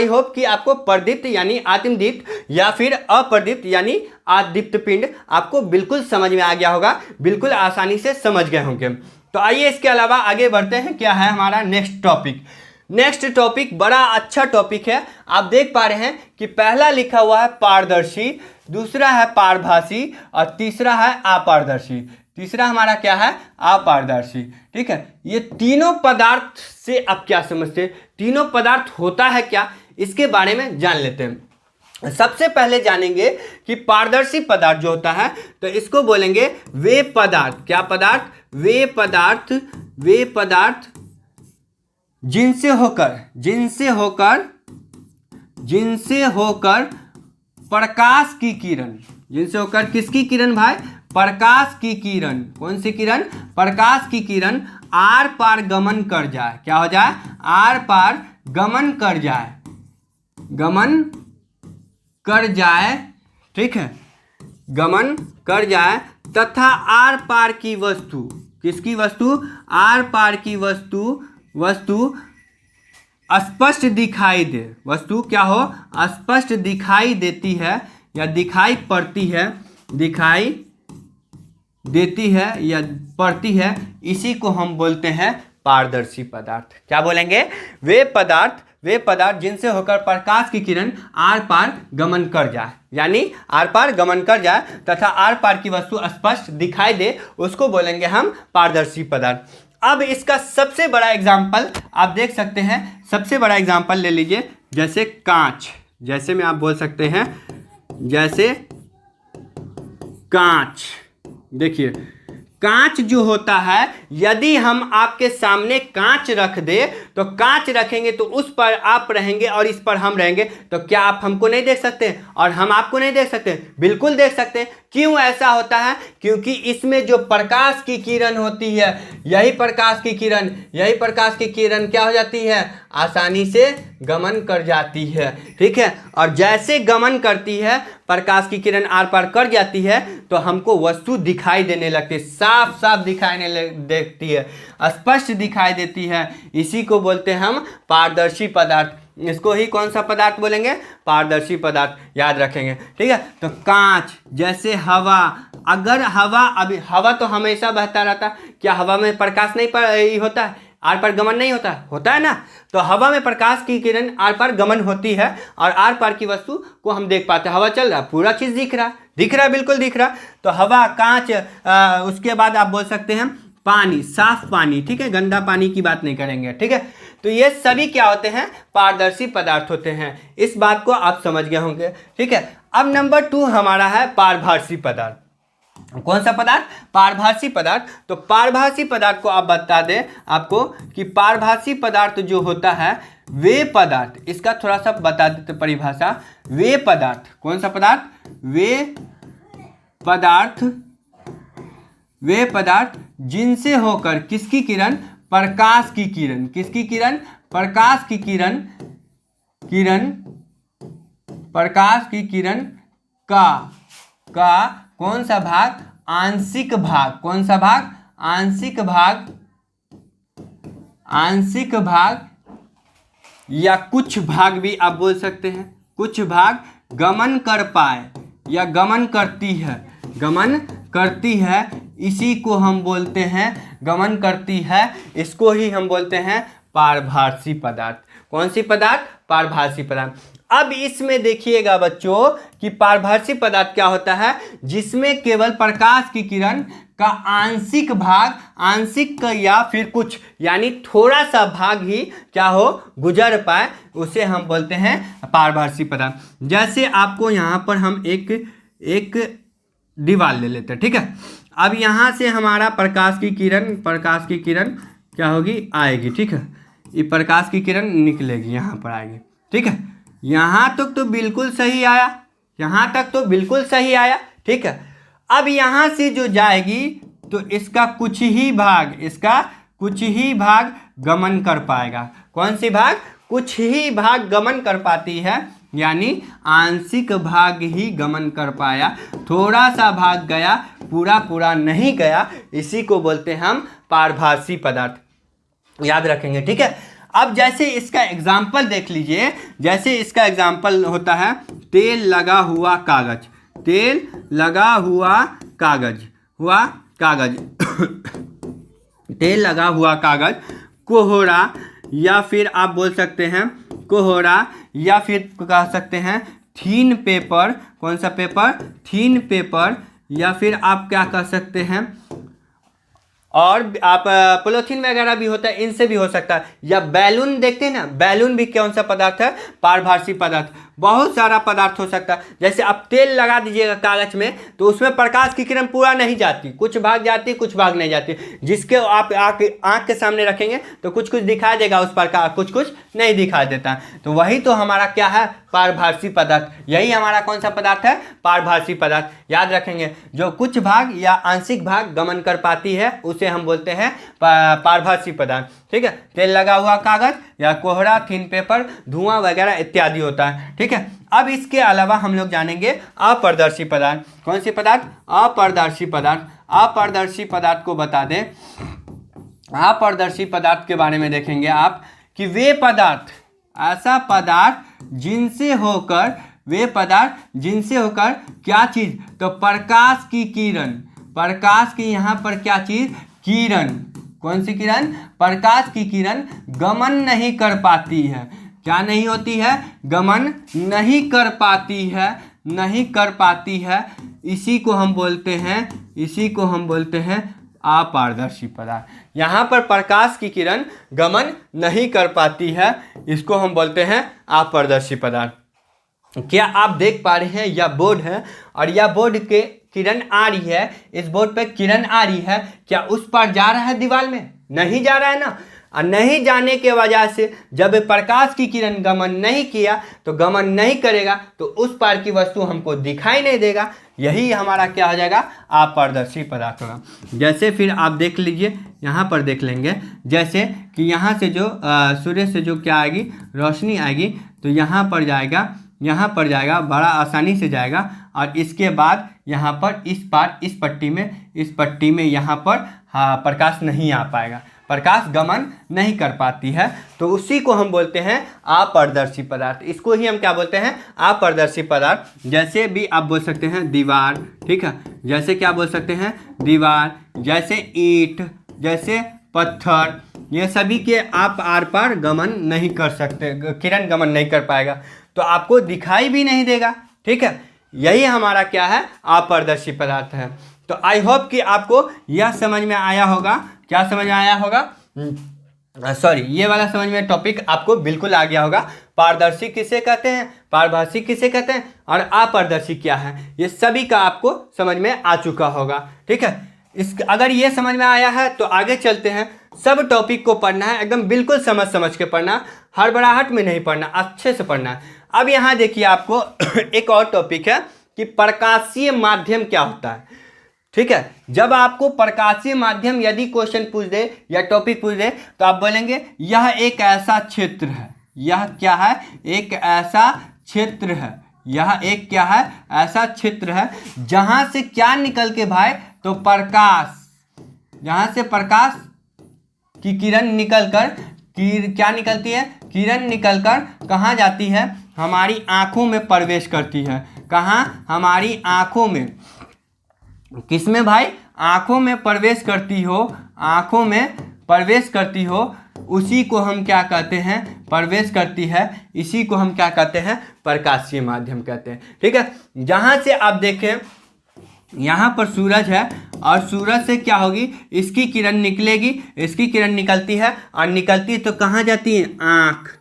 होप कि आपको प्रदीप्त यानी आत्मदीप्त या फिर अप्रदीप्त यानी अदीप्त पिंड आपको बिल्कुल समझ में आ गया होगा, बिल्कुल आसानी से समझ गए होंगे। तो आइए इसके अलावा आगे बढ़ते हैं, क्या है हमारा नेक्स्ट टॉपिक बड़ा अच्छा टॉपिक है। आप देख पा रहे हैं कि पहला लिखा हुआ है पारदर्शी, दूसरा है पारभासी और तीसरा है अपारदर्शी। तीसरा हमारा क्या है, अपारदर्शी, ठीक है। ये तीनों पदार्थ से आप क्या समझते हैं, तीनों पदार्थ होता है क्या, इसके बारे में जान लेते हैं। सबसे पहले जानेंगे कि पारदर्शी पदार्थ जो होता है तो इसको बोलेंगे वे पदार्थ, क्या पदार्थ, वे पदार्थ जिनसे होकर प्रकाश की किरण, जिनसे होकर किसकी किरण भाई, प्रकाश की किरण, कौन सी किरण, प्रकाश की किरण आर पार गमन कर जाए, क्या हो जाए, आर पार गमन कर जाए, ठीक है, गमन कर जाए तथा आर पार की वस्तु, किसकी वस्तु, आर पार की वस्तु स्पष्ट दिखाई दे, वस्तु क्या हो, स्पष्ट दिखाई देती है या दिखाई पड़ती है, दिखाई देती है या पड़ती है, इसी को हम बोलते हैं पारदर्शी पदार्थ। क्या बोलेंगे, वे पदार्थ जिनसे होकर प्रकाश की किरण आर पार गमन कर जाए, यानी आर पार गमन कर जाए तथा आर पार की वस्तु स्पष्ट दिखाई दे, उसको बोलेंगे हम पारदर्शी पदार्थ। अब इसका सबसे बड़ा एग्जाम्पल आप देख सकते हैं, सबसे बड़ा एग्जाम्पल ले लीजिए, जैसे कांच, जैसे में आप बोल सकते हैं, जैसे कांच, देखिए कांच जो होता है, यदि हम आपके सामने कांच रख दे तो कांच रखेंगे तो उस पर आप रहेंगे और इस पर हम रहेंगे, तो क्या आप हमको नहीं देख सकते और हम आपको नहीं देख सकते, बिल्कुल देख सकते हैं। क्यों ऐसा होता है, क्योंकि इसमें जो प्रकाश की किरण होती है, यही प्रकाश की किरण क्या हो जाती है, आसानी से गमन कर जाती है, ठीक है। और जैसे गमन करती है, प्रकाश की किरण आर पार कर जाती है तो हमको वस्तु दिखाई देने लगती है, साफ साफ दिखाई देती है, स्पष्ट दिखाई देती है, इसी को बोलते हैं हम पारदर्शी पदार्थ। इसको ही कौन सा पदार्थ बोलेंगे, पारदर्शी पदार्थ, याद रखेंगे। ठीक है, तो कांच, जैसे हवा, अगर हवा, अभी हवा तो हमेशा बहता रहता है, क्या हवा में प्रकाश नहीं होता है, आर पार गमन नहीं होता है ना। तो हवा में प्रकाश की किरण आर पार गमन होती है और आर पार की वस्तु को हम देख पाते हैं। हवा चल रहा है, पूरा चीज़ दिख रहा है, बिल्कुल दिख रहा। तो हवा, कांच, उसके बाद आप बोल सकते हैं पानी, साफ पानी, ठीक है, गंदा पानी की बात नहीं करेंगे। ठीक है, तो ये सभी क्या होते हैं, पारदर्शी पदार्थ होते हैं। इस बात को आप समझ गए होंगे। ठीक है, अब नंबर 2 हमारा है पारभासी पदार्थ। कौन सा पदार्थ, पारभासी पदार्थ। तो पारभासी पदार्थ को आप बता दें आपको कि पारभासी पदार्थ जो होता है वे पदार्थ, इसका थोड़ा सा बता देते परिभाषा। वे पदार्थ, कौन सा पदार्थ, वे पदार्थ जिनसे होकर किसकी किरण, प्रकाश की किरण, किसकी किरण, प्रकाश की किरण, प्रकाश की किरण का कौन सा भाग, आंशिक भाग, कौन सा भाग, आंशिक भाग या कुछ भाग भी आप बोल सकते हैं, कुछ भाग गमन कर पाए या गमन करती है, इसी को हम बोलते हैं, गमन करती है, इसको ही हम बोलते हैं पारभासी पदार्थ। कौन सी पदार्थ, पारभासी पदार्थ। अब इसमें देखिएगा बच्चों कि पारभासी पदार्थ क्या होता है, जिसमें केवल प्रकाश की किरण का आंशिक भाग, आंशिक या फिर कुछ, यानी थोड़ा सा भाग ही क्या हो, गुजर पाए, उसे हम बोलते हैं पारभासी पदार्थ। जैसे आपको यहाँ पर हम एक दीवार ले लेते हैं। ठीक है, अब यहाँ से हमारा प्रकाश की किरण क्या होगी, आएगी। ठीक है, ये प्रकाश की किरण निकलेगी, यहाँ पर आएगी। ठीक है, यहाँ तक तो बिल्कुल सही आया, ठीक है। अब यहाँ से जो जाएगी तो इसका कुछ ही भाग गमन कर पाएगा। कौन सी भाग, कुछ ही भाग गमन कर पाती है, यानी आंशिक भाग ही गमन कर पाया, थोड़ा सा भाग गया, पूरा नहीं गया, इसी को बोलते हैं हम पारभासी पदार्थ, याद रखेंगे। ठीक है, अब जैसे इसका एग्जाम्पल देख लीजिए, जैसे इसका एग्जाम्पल होता है तेल लगा हुआ कागज, तेल लगा हुआ कागज, कोहरा, या फिर आप बोल सकते हैं कोहरा, या फिर कह सकते हैं थीन पेपर। कौन सा पेपर, थीन पेपर, या फिर आप क्या कह सकते हैं, और आप पॉलीथीन वगैरह भी होता है, इनसे भी हो सकता है। या बैलून देखते हैं ना, बैलून भी कौन सा पदार्थ है, पारभासी पदार्थ। बहुत सारा पदार्थ हो सकता है। जैसे आप तेल लगा दीजिएगा कागज में तो उसमें प्रकाश की किरण पूरा नहीं जाती, कुछ भाग जाती, कुछ भाग नहीं जाती। जिसके आप आँख के सामने रखेंगे तो कुछ दिखा देगा उस प्रकाश, कुछ नहीं दिखा देता। तो वही तो हमारा क्या है, पारभासी पदार्थ। यही हमारा कौन सा पदार्थ है, पारभासी पदार्थ। याद रखेंगे, जो कुछ भाग या आंशिक भाग गमन कर पाती है उसे हम बोलते हैं पारभासी पदार्थ। ठीक है, तेल लगा हुआ कागज या कोहरा, थिन पेपर, धुआं वगैरह इत्यादि होता है। ठीक है, अब इसके अलावा हम लोग जानेंगे अपारदर्शी पदार्थ। कौन सी पदार्थ, अपारदर्शी पदार्थ। अपारदर्शी पदार्थ को बता दें, अपारदर्शी पदार्थ के बारे में देखेंगे आप कि वे पदार्थ, ऐसा पदार्थ जिनसे होकर, वे पदार्थ जिनसे होकर क्या चीज, तो प्रकाश की किरण, प्रकाश की यहाँ पर क्या चीज, किरण। कौन सी किरण, प्रकाश की किरण गमन नहीं कर पाती है। क्या नहीं होती है, गमन नहीं कर पाती है, इसी को हम बोलते हैं अपारदर्शी पदार्थ। यहाँ पर प्रकाश की किरण गमन नहीं कर पाती है, इसको हम बोलते हैं अपारदर्शी पदार्थ। क्या आप देख पा रहे हैं, यह बोर्ड है और यह बोर्ड के किरण आ रही है, इस बोर्ड पे किरण आ रही है, क्या उस पर जा रहा है दीवार में, नहीं जा रहा है ना। और नहीं जाने के वजह से जब प्रकाश की किरण गमन नहीं किया तो गमन नहीं करेगा तो उस पार की वस्तु हमको दिखाई नहीं देगा। यही हमारा क्या हो जाएगा, अपारदर्शी पदार्थ होगा। जैसे फिर आप देख लीजिए, यहाँ पर देख लेंगे, जैसे कि यहाँ से जो सूर्य से जो क्या आएगी, रोशनी आएगी, तो यहाँ पर जाएगा, बड़ा आसानी से जाएगा, और इसके बाद यहाँ पर इस पट्टी में यहाँ पर प्रकाश नहीं आ पाएगा, प्रकाश गमन नहीं कर पाती है, तो उसी को हम बोलते हैं अपारदर्शी पदार्थ। इसको ही हम क्या बोलते हैं, अपारदर्शी पदार्थ। जैसे भी आप बोल सकते हैं दीवार, ठीक है, जैसे क्या बोल सकते हैं दीवार, जैसे ईंट, जैसे पत्थर, ये सभी के आप आर पार गमन नहीं कर सकते, किरण गमन नहीं कर पाएगा, तो आपको दिखाई भी नहीं देगा, ठीक है। यही हमारा क्या है, अपारदर्शी पदार्थ है। तो आई होप कि आपको यह समझ में आया होगा। क्या समझ में आया होगा, सॉरी, ये वाला समझ में टॉपिक आपको बिल्कुल आ गया होगा। पारदर्शी किसे कहते हैं, पारभासी किसे कहते हैं, और अपारदर्शी क्या है, ये सभी का आपको समझ में आ चुका होगा, ठीक है। अगर ये समझ में आया है तो आगे चलते हैं। सब टॉपिक को पढ़ना है, एकदम बिल्कुल समझ समझ के पढ़ना, हड़बड़ाहट में नहीं पढ़ना, अच्छे से पढ़ना है। अब यहाँ देखिए आपको एक और टॉपिक है कि प्रकाशीय माध्यम क्या होता है, ठीक है। जब आपको प्रकाशीय माध्यम यदि क्वेश्चन पूछ दे या टॉपिक पूछ दे तो आप बोलेंगे यह एक ऐसा क्षेत्र है, यह क्या है, एक ऐसा क्षेत्र है, यह एक क्या है, ऐसा क्षेत्र है जहां से क्या निकल के भाई, तो प्रकाश, जहां से प्रकाश की किरण निकलकर क्या निकलती है, किरण निकलकर कहाँ जाती है, हमारी आंखों में प्रवेश करती है। कहाँ, हमारी आंखों में, किसमें भाई, आंखों में प्रवेश करती हो, आंखों में प्रवेश करती हो, उसी को हम क्या कहते हैं, प्रवेश करती है, इसी को हम क्या कहते हैं, प्रकाशीय माध्यम कहते हैं, ठीक है। जहां से आप देखें यहाँ पर सूरज है और सूरज से क्या होगी, इसकी किरण निकलेगी, इसकी किरण निकलती है और निकलती तो कहाँ जाती है, आँख,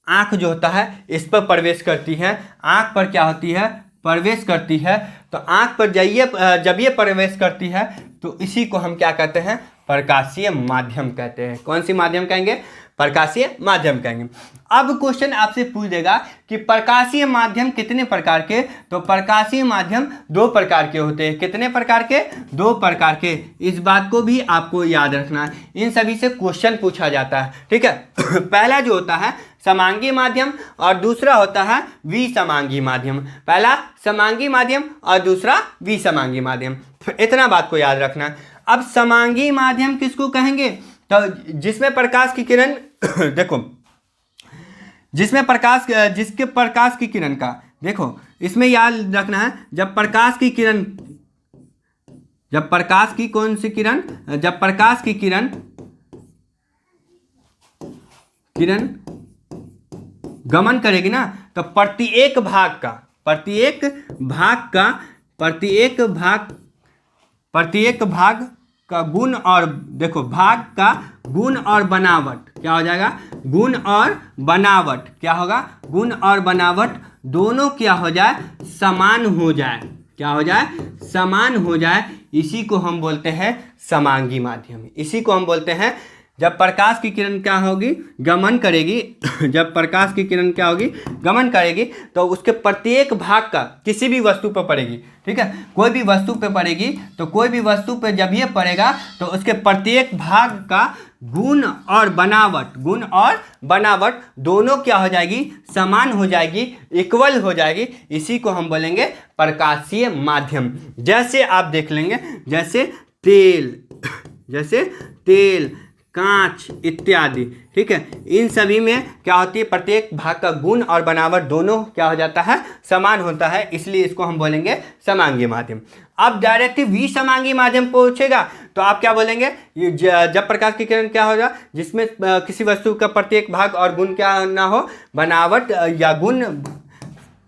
आँख जो होता है इस पर प्रवेश करती है, आँख पर क्या होती है, प्रवेश करती है। तो आँख पर जब ये प्रवेश करती है तो इसी को हम क्या कहते हैं, प्रकाशीय माध्यम कहते हैं। कौन सी माध्यम कहेंगे, प्रकाशीय माध्यम कहेंगे। अब क्वेश्चन आपसे पूछ देगा कि प्रकाशीय माध्यम कितने प्रकार के, तो प्रकाशीय माध्यम 2 प्रकार के होते हैं। कितने प्रकार के, 2 प्रकार के। इस बात को भी आपको याद रखना है, इन सभी से क्वेश्चन पूछा जाता है, ठीक है। पहला जो होता है समांगी माध्यम और दूसरा होता है विसमांगी माध्यम। पहला समांगी माध्यम और दूसरा विसमांगी माध्यम, इतना बात को याद रखना है। अब समांगी माध्यम किसको कहेंगे, तो जिसमें प्रकाश की किरण देखो, जिसमें प्रकाश, जिसके प्रकाश की किरण का, देखो इसमें याद रखना है, जब प्रकाश की किरण, जब प्रकाश की कौन सी किरण, जब प्रकाश की किरण गमन करेगी ना, तो प्रत्येक भाग का गुण और, देखो भाग का गुण और बनावट क्या हो जाएगा, गुण और बनावट क्या होगा, गुण और बनावट दोनों क्या हो जाए, समान हो जाए, क्या हो जाए, समान हो जाए। इसी को हम बोलते हैं समांगी माध्यम, इसी को हम बोलते हैं। जब प्रकाश की किरण क्या होगी, गमन करेगी जब प्रकाश की किरण क्या होगी, गमन करेगी, तो उसके प्रत्येक भाग का किसी भी वस्तु पर पड़ेगी, ठीक है, कोई भी वस्तु पे पड़ेगी, तो कोई भी वस्तु पे जब ये पड़ेगा तो उसके प्रत्येक भाग का गुण और बनावट दोनों क्या हो जाएगी, समान हो जाएगी, इक्वल हो जाएगी। इसी को हम बोलेंगे प्रकाशीय माध्यम। जैसे आप देख लेंगे, जैसे तेल, कांच इत्यादि, ठीक है, इन सभी में क्या होती है, प्रत्येक भाग का गुण और बनावट दोनों क्या हो जाता है, समान होता है, इसलिए इसको हम बोलेंगे समांगी माध्यम। अब डायरेक्ट विसमांगी माध्यम पूछेगा तो आप क्या बोलेंगे, जब प्रकाश की किरण क्या होगा, जिसमें किसी वस्तु का प्रत्येक भाग और गुण क्या ना हो, बनावट या गुण,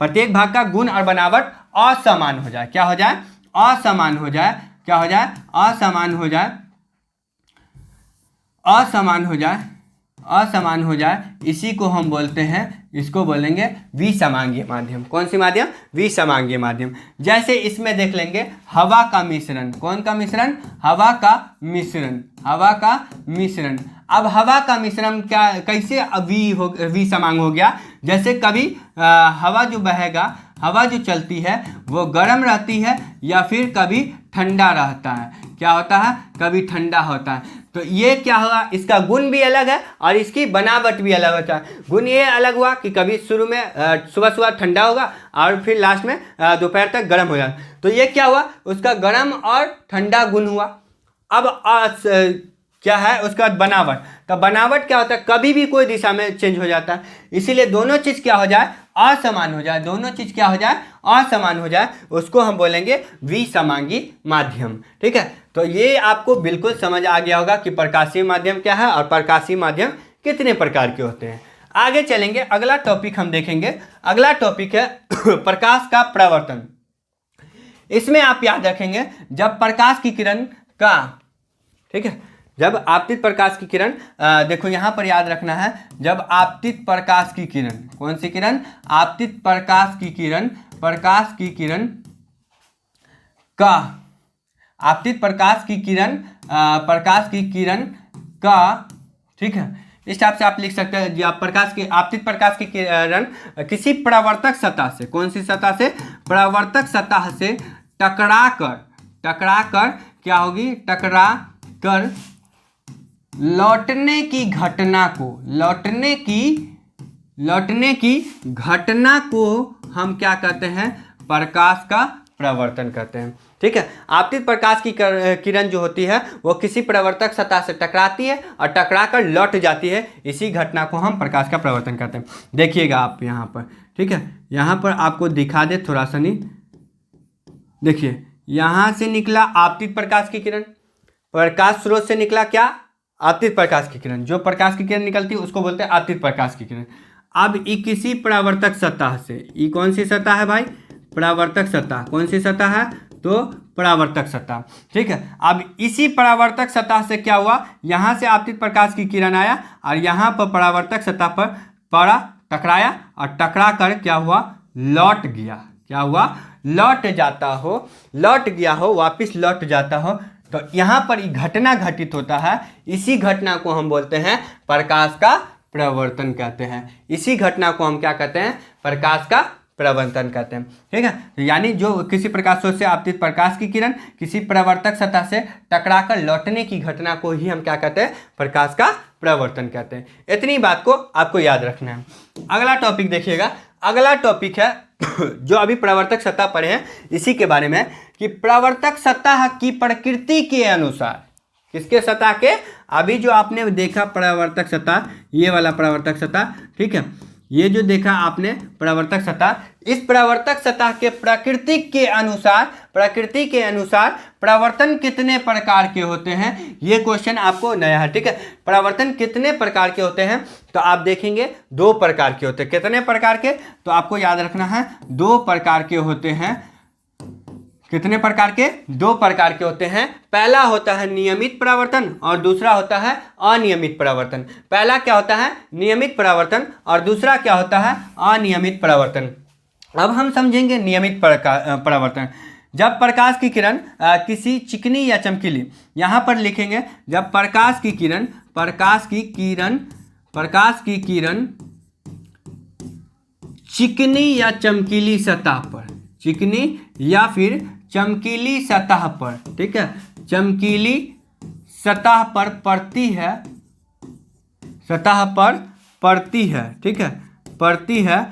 प्रत्येक भाग का गुण और बनावट असमान हो जाए, क्या हो जाए, असमान हो जाए, क्या हो जाए, असमान हो जाए, इसी को हम बोलते हैं, इसको बोलेंगे विसमांगी माध्यम। कौन सी माध्यम, विसमांगी माध्यम। जैसे इसमें देख लेंगे हवा का मिश्रण, कौन का मिश्रण, हवा का मिश्रण। अब हवा का मिश्रण क्या, कैसे विसमांग हो गया, जैसे कभी हवा जो बहेगा, हवा जो चलती है वो गर्म रहती है या फिर कभी ठंडा रहता है, क्या होता है, कभी ठंडा होता है। तो ये क्या हुआ, इसका गुण भी अलग है और इसकी बनावट भी अलग होता है। गुण ये अलग हुआ कि कभी शुरू में सुबह ठंडा होगा और फिर लास्ट में दोपहर तक गर्म हो जाएगा। तो ये क्या हुआ, उसका गर्म और ठंडा गुण हुआ। अब क्या है, उसके बाद बनावट। तो बनावट क्या होता है, कभी भी कोई दिशा में चेंज हो जाता है, इसीलिए दोनों चीज़ क्या हो जाए, असमान हो जाए, दोनों चीज़ क्या हो जाए, असमान हो जाए, उसको हम बोलेंगे विसमांगी माध्यम। ठीक है, तो ये आपको बिल्कुल समझ आ गया होगा कि प्रकाशीय माध्यम क्या है और प्रकाशीय माध्यम कितने प्रकार के होते हैं। आगे चलेंगे, अगला टॉपिक हम देखेंगे। अगला टॉपिक है प्रकाश का प्रवर्तन। इसमें आप याद रखेंगे, जब प्रकाश की किरण का, ठीक है, जब आपतित प्रकाश की किरण, देखो यहाँ पर याद रखना है, जब आपतित प्रकाश की किरण, कौन सी किरण, आपतित प्रकाश की किरण, प्रकाश की किरण का, आपतित प्रकाश की किरण, प्रकाश की किरण का, ठीक है, इस टाइप से आप लिख सकते हैं। आप प्रकाश की, आपतित प्रकाश की किरण किसी परावर्तक सतह से, कौन सी सतह से, परावर्तक सतह से टकरा कर क्या होगी, टकरा कर लौटने की घटना को हम क्या कहते हैं, प्रकाश का प्रवर्तन कहते हैं। ठीक है, आपतित प्रकाश की किरण जो होती है वो किसी परावर्तक सतह से टकराती है और टकरा कर लौट जाती है, इसी घटना को हम प्रकाश का प्रवर्तन कहते हैं। देखिएगा आप यहाँ पर, ठीक है, यहाँ पर आपको दिखा दे थोड़ा सा, नहीं देखिए, यहाँ से निकला आपतित प्रकाश की किरण, प्रकाश स्रोत से निकला क्या, आपतित प्रकाश की किरण, जो प्रकाश की किरण निकलती है उसको बोलते हैं आपतित प्रकाश की किरण। अब ये किसी परावर्तक सतह से, ये कौन सी सतह है भाई, परावर्तक सतह, कौन सी सतह है, तो परावर्तक सतह। ठीक है, अब इसी परावर्तक सतह से क्या हुआ, यहाँ से आपतित प्रकाश की किरण आया और यहाँ पर परावर्तक सतह पर पड़ा, टकराया और टकरा कर क्या हुआ, लौट गया, क्या हुआ, लौट गया हो, वापिस लौट जाता हो, तो यहाँ पर घटना घटित होता है, इसी घटना को हम बोलते हैं प्रकाश का प्रवर्तन कहते हैं। इसी घटना को हम क्या कहते हैं, प्रकाश का प्रवर्तन कहते हैं। ठीक है, तो यानी जो किसी प्रकाश स्रोत से आपतित प्रकाश की किरण किसी परावर्तक सतह से टकराकर लौटने की घटना को ही हम क्या कहते हैं, प्रकाश का प्रवर्तन कहते हैं। इतनी बात को आपको याद रखना है। अगला टॉपिक देखिएगा, अगला टॉपिक है जो अभी परावर्तक सतह पढ़े हैं इसी के बारे में, कि परावर्तक सतह की प्रकृति के अनुसार, किसके सतह के, अभी जो आपने देखा परावर्तक सतह, ये वाला परावर्तक सतह, ठीक है, ये जो देखा आपने परावर्तक सतह, इस परावर्तक सतह के प्रकृति के अनुसार परावर्तन कितने प्रकार के होते हैं, ये क्वेश्चन आपको नया है। ठीक है, परावर्तन कितने प्रकार के होते हैं, तो आप देखेंगे 2 प्रकार के होते हैं। कितने प्रकार के, तो आपको याद रखना है 2 प्रकार के होते हैं। कितने प्रकार के, 2 प्रकार के होते हैं। पहला होता है नियमित परावर्तन और दूसरा होता है अनियमित परावर्तन। पहला क्या होता है, नियमित परावर्तन, और दूसरा क्या होता है, अनियमित परावर्तन। अब हम समझेंगे नियमित परावर्तन। जब प्रकाश की किरण किसी चिकनी या चमकीली, यहाँ पर लिखेंगे, जब प्रकाश की किरण चिकनी या चमकीली सतह पर, चिकनी या फिर चमकीली सतह पर, ठीक है, चमकीली सतह पर पड़ती है, सतह पर पड़ती है, ठीक है, पड़ती है,